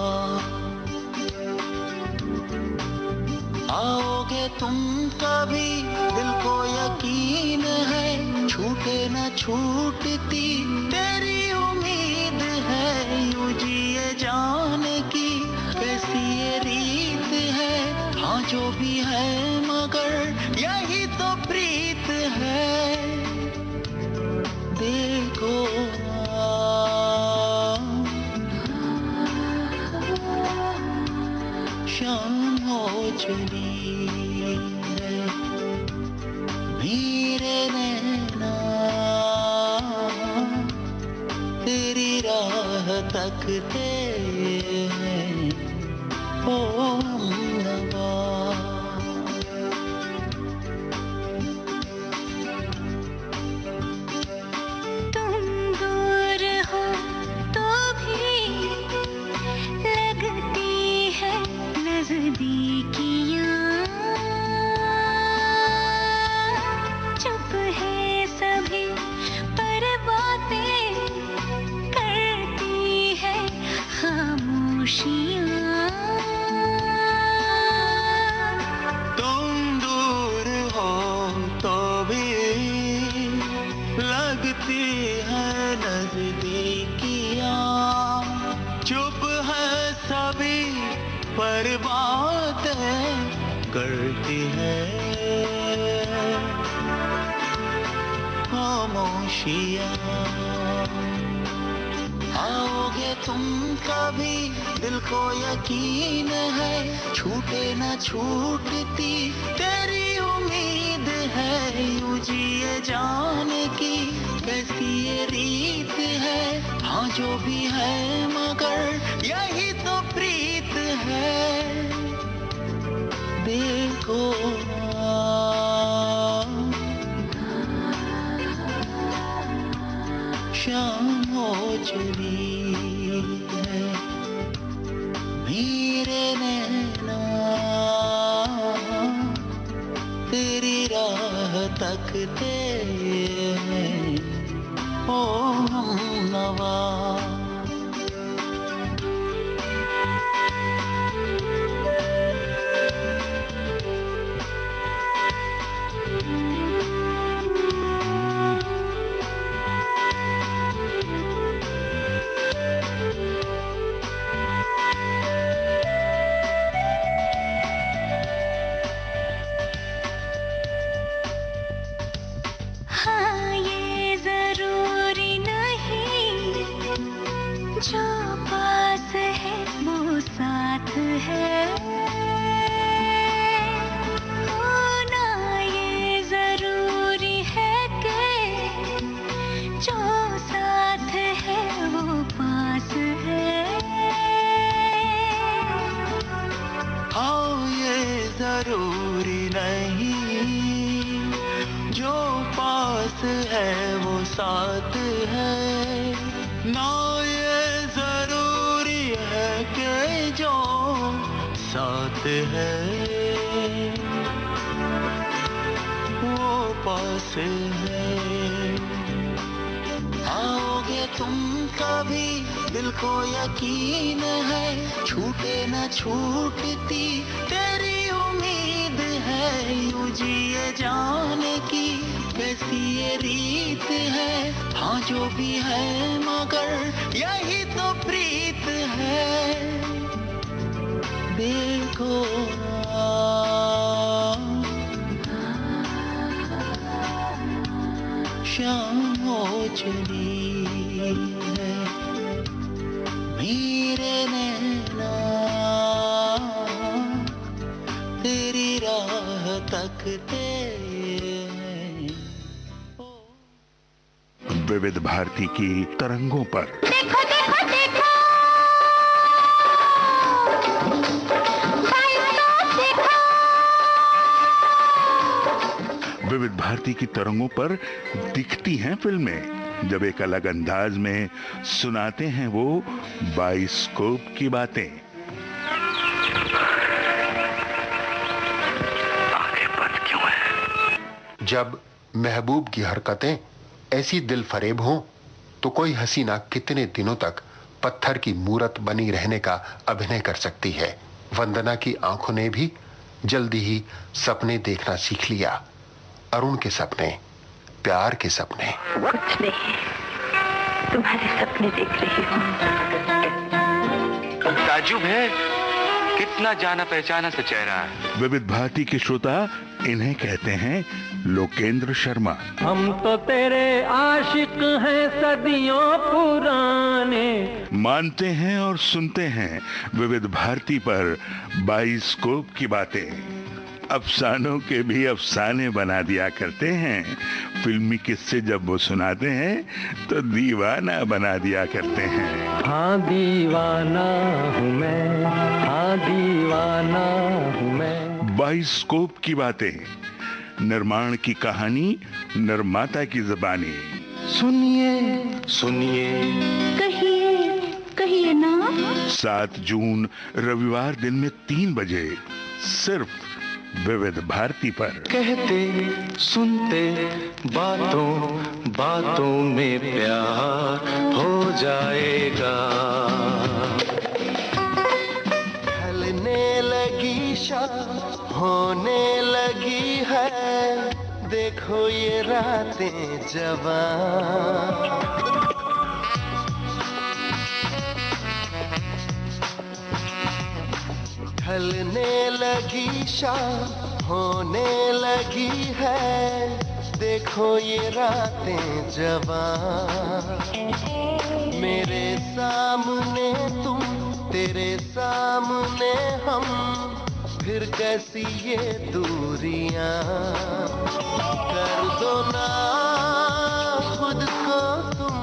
आओगे तुम कभी दिल को यकीन है, छूटे न छूटती तेरी उम्मीद है। यूं जिए जाने की कैसी ये रीत है, हाँ जो भी है मगर यही तो प्रीत है। देखो शाम हो चली है मेरे नैना, तेरी राह तकते हैं ओ हमनवा। पर बातें करती है खामोशियाँ। आओगे तुम कभी दिल को यकीन है, छूटे न छूटती तेरी उम्मीद है। यूं जिए जाने की कैसी ये रीत है, हाँ जो भी है मगर यही तो प्रीत है। देखो शाम हो चली है मेरे नैना, तेरी राह तकते हैं ओ हमनवा। है वो साथ है, ना ये जरूरी है कि जो साथ है वो पास है। आओगे तुम कभी, दिल को यकीन है, छूटे न छूटती तेरी उम्मीद है। यूं जिए जाने की कैसी ये रीत है, हाँ जो भी है मगर यही तो प्रीत है। देखो शाम हो चली है, मेरे नैना तेरी राह तकते हैं। विविध भारती की तरंगों पर देखो देखो देखो, विविध भारती की तरंगों पर दिखती हैं फिल्में, जब एक अलग अंदाज में सुनाते हैं वो बाइस्कोप की बातें। आंखें बंद क्यों है? जब महबूब की हरकतें ऐसी दिल फरेब हों तो कोई हसीना कितने दिनों तक पत्थर की मूरत बनी रहने का अभिनय कर सकती है। वंदना की आंखों ने भी जल्दी ही सपने देखना सीख लिया। अरुण के सपने, प्यार के सपने। कुछ नहीं, तुम्हारे सपने देख रही हूँ। ताज्जुब है, कितना जाना पहचाना सा चेहरा है। विविध भारती के श्रोता इन्हें कहते हैं लोकेंद्र शर्मा। हम तो तेरे आशिक हैं सदियों पुराने। मानते हैं और सुनते हैं विविध भारती पर बाइस्कोप की बातें। अफसानों के भी अफसाने बना दिया करते हैं। फिल्मी किस्से जब वो सुनाते हैं तो दीवाना बना दिया करते हैं। हाँ दीवाना हूँ मैं, हाँ दीवाना हूँ मैं। बाइस्कोप की बातें, निर्माण की कहानी, निर्माता की जुबानी। सुनिए सुनिए, कहिए कहिए ना। 7 जून रविवार दिन में 3 बजे सिर्फ विविध भारती पर। कहते सुनते बातों बातों में प्यार हो जाएगा। ढलने लगी शाम, होने लगी है, देखो ये रातें जवां। ढलने लगी शाम, होने लगी है, देखो ये रातें जवां। मेरे सामने तुम, तेरे सामने हम, फिर कैसी ये दूरियां। कर दो ना खुद को तुम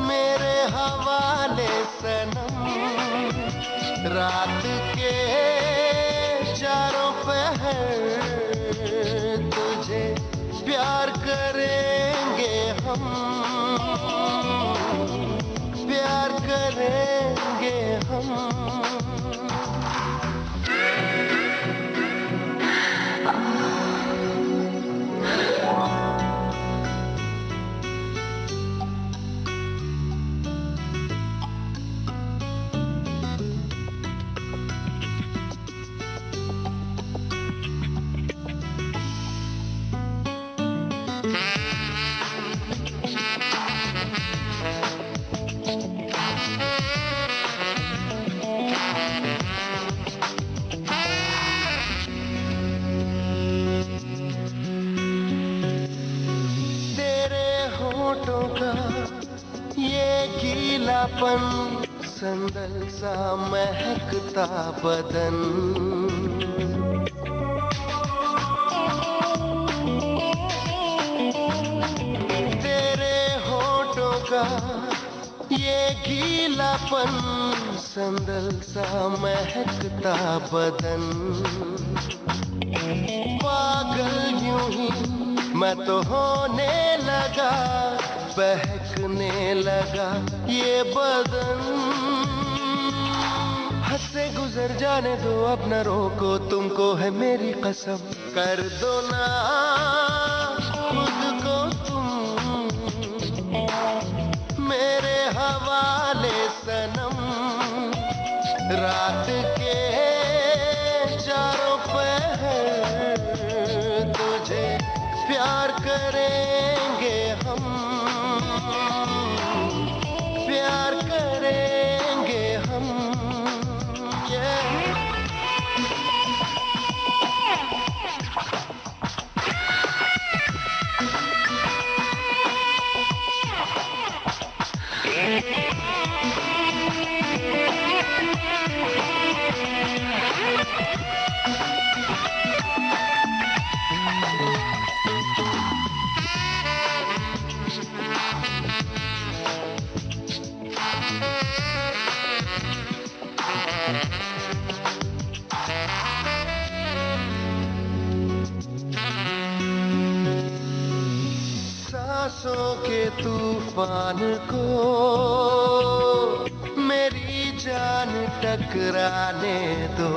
मेरे हवाले सनम। रात के चारों पहर तुझे प्यार करेंगे हम, प्यार करेंगे हम। गीलापन, संदल सा महकता बदन। तेरे होठों का ये गीलापन, संदल सा महकता बदन। पागल यूं ही मैं तो होने लगा, बहकने लगा ये बदन। हद से गुजर जाने दो, अब न रोको, तुमको है मेरी कसम। कर दो ना खुद को तुम मेरे हवाले सनम। रात के चारों पहर तुझे प्यार करेंगे हम, प्यार करेंगे हम। सांसों के तूफान को मेरी जान टकराने दो।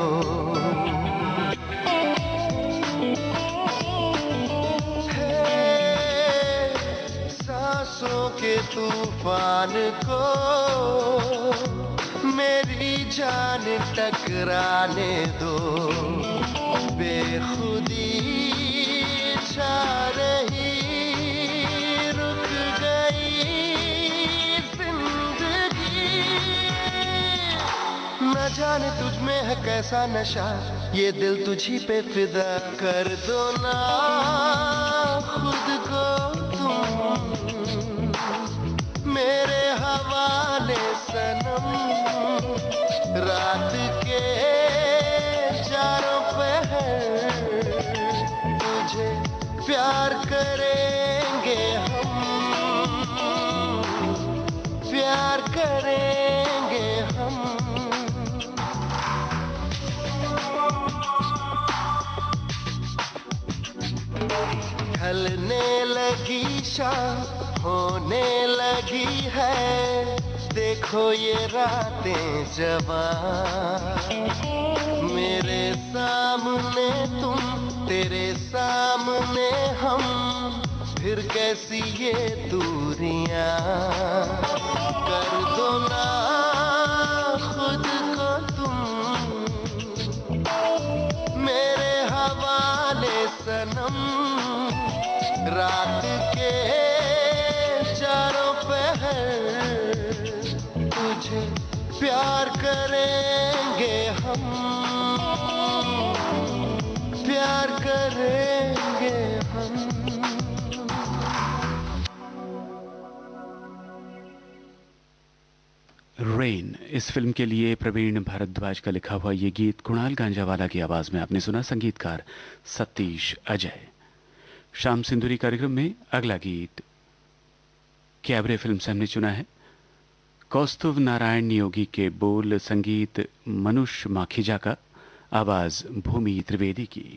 सांसों के तूफान को मेरी जान टकराने दो। बेखुदी छा रही, रुक गई जिंदगी। न जाने तुझ में है कैसा नशा, ये दिल तुझी पे फिदा। कर दो ना खुद को तुम मेरे हवाले सनम। रात के चारों पहर तुझे प्यार करेंगे हम, प्यार करेंगे हम। ढलने लगी शाम, होने लगी है, देखो ये रातें जवां। मेरे सामने तुम, तेरे सामने हम, फिर कैसी ये दूरियां। कर दो ना खुद को तुम मेरे हवाले सनम। रात के चारों पहर तुझे प्यार करेंगे हम, प्यार करेंगे हम। रेन इस फिल्म के लिए प्रवीण भारद्वाज का लिखा हुआ ये गीत कुणाल गांजावाला की आवाज में आपने सुना, संगीतकार सतीश अजय। शाम सिंदूरी कार्यक्रम में अगला गीत कैबरे फिल्म से हमने चुना है। कौस्तुभ नारायण योगी के बोल, संगीत मनुष माखीजा का, आवाज भूमि त्रिवेदी की।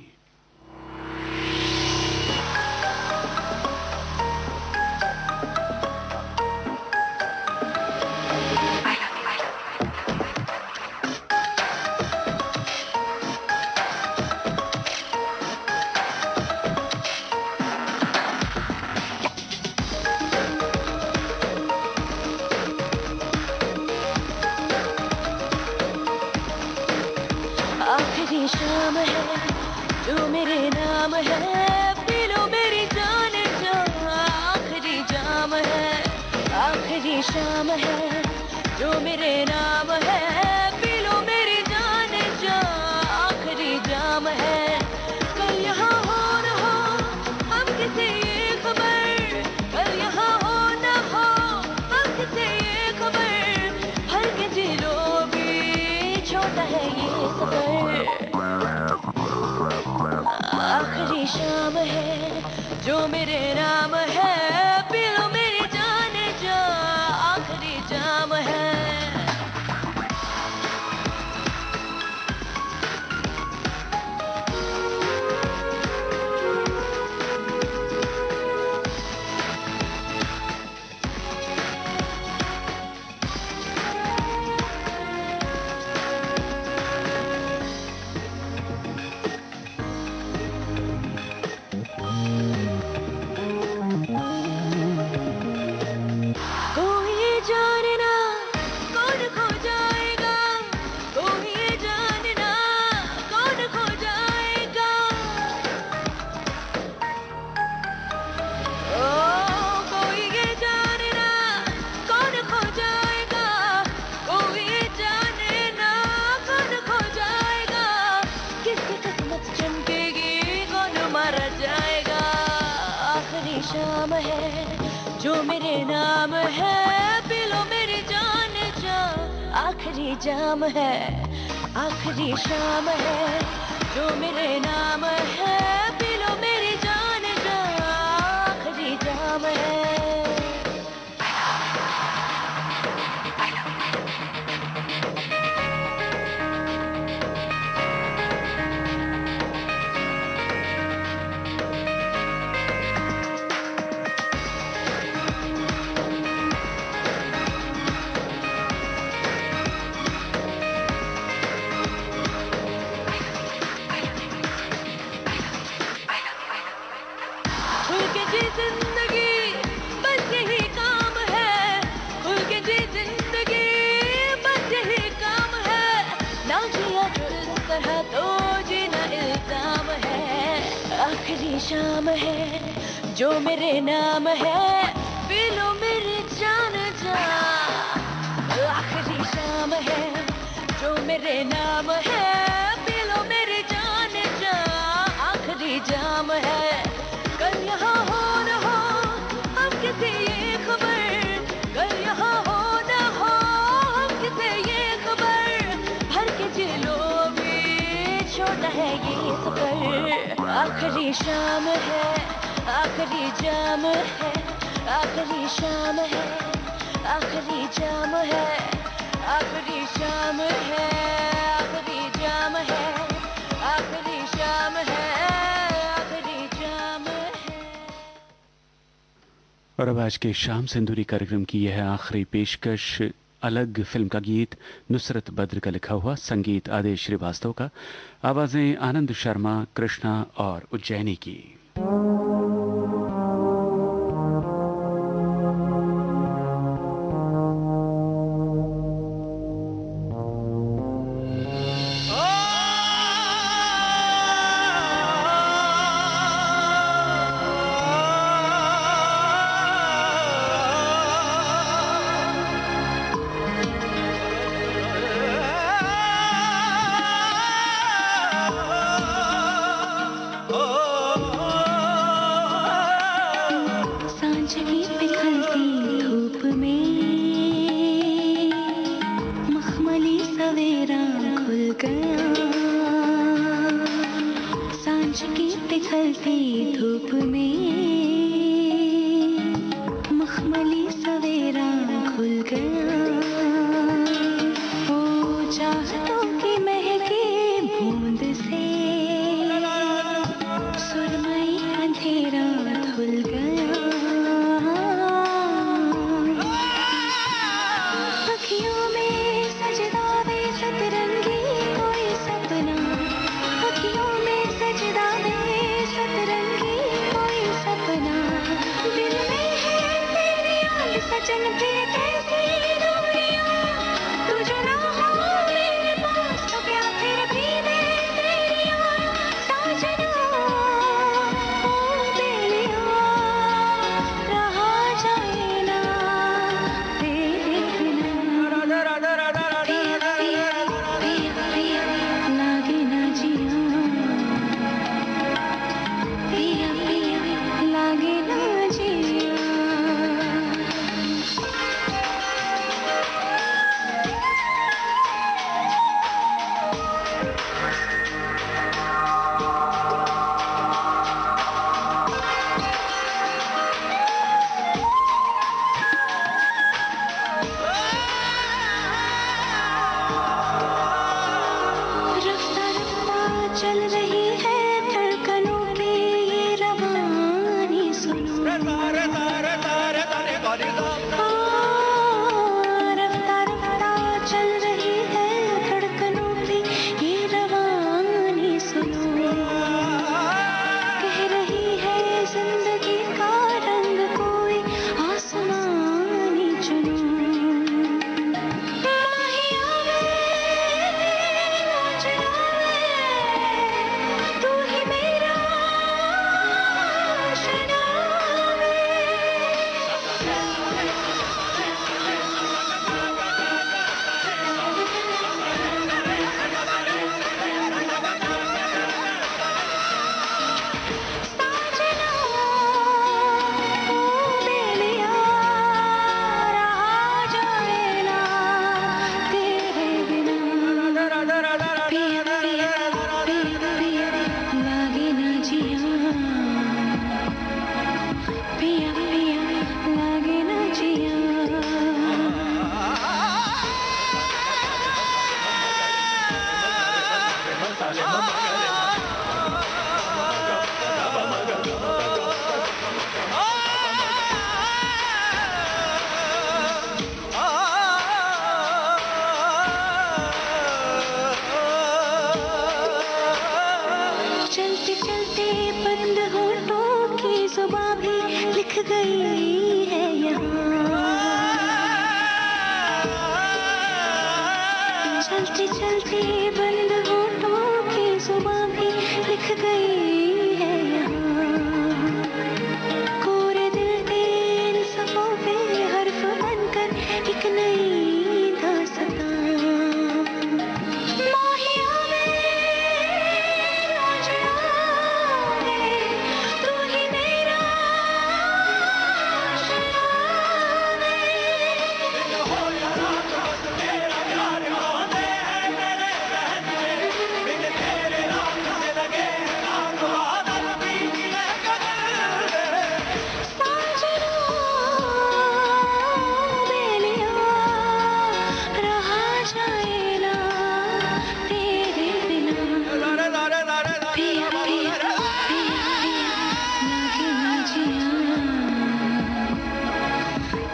शाम है जो मेरे नाम है, पी लो मेरी जान जा। आखिरी जाम है, आखिरी शाम है जो मेरे नाम है, पी लो मेरी जान जा। आखिरी जाम है, कल यहाँ हो न हो हम किसे ये खबर, कल यहाँ हो न हो हम किसे ये खबर। हल्के दिलों भी छोटा है ये सफर। आखिरी शाम है जो मेरे नाम है, पी लो मेरी जान जा। आखिरी जाम है। शाम है जो मेरे नाम है, पी लो मेरी जान जा, आखिरी जाम है, आखिरी शाम है जो मेरे नाम है, पी लो मेरी जान जा, आखिरी जाम है। खुल के जी जिंदगी बस यही काम है, खुल के जी जिंदगी बस यही काम है, ना जिया जो इस तरह तो जीना इल्जाम है, आखिरी शाम है जो मेरे नाम है, पी लो मेरी जान जा, आखिरी शाम है जो मेरे नाम है, पी लो मेरी जान जा, आखिरी जाम है। कल यहाँ हो न हो हम किसे ये खबर, कल यहाँ हो न हो हम किसे ये खबर, भर के जिलो भी छोटा है ये सफर, आखिरी शाम है, आखिरी जाम है, आखिरी शाम है, आखिरी जाम है, आखिरी शाम है, आखिरी जाम है, आखिरी शाम है, आखिरी जाम है। और अब आज के शाम सिंदूरी कार्यक्रम की यह आखिरी पेशकश, अलग फिल्म का गीत नुसरत बद्र का लिखा हुआ, संगीत आदेश श्रीवास्तव का, आवाजें आनंद शर्मा, कृष्णा और उज्जैनी की। जुबां भी लिख गई है यहाँ। चलते चलते बंद होठों की जुबां भी लिख गई है यहाँ। कोरे दिल के इन सफ़ों पे हर्फ बनकर एक नई दास्तां। माहिया में उजड़ा है, तू ही मेरा आशिया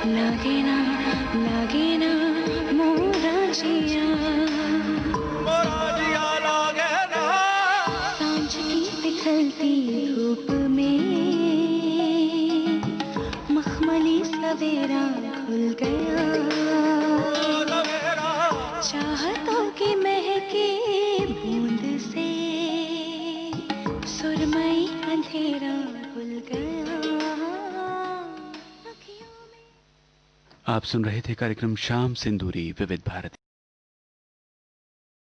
लागे ना लागे ना मोरा जिया, लागे ना। सांझ की निकलती धूप में मखमली सवेरा खुल गया। चाहतों की महके बूंद से सुरमई अंधेरा खुल गया। आप सुन रहे थे कार्यक्रम शाम सिंदूरी विविध भारती।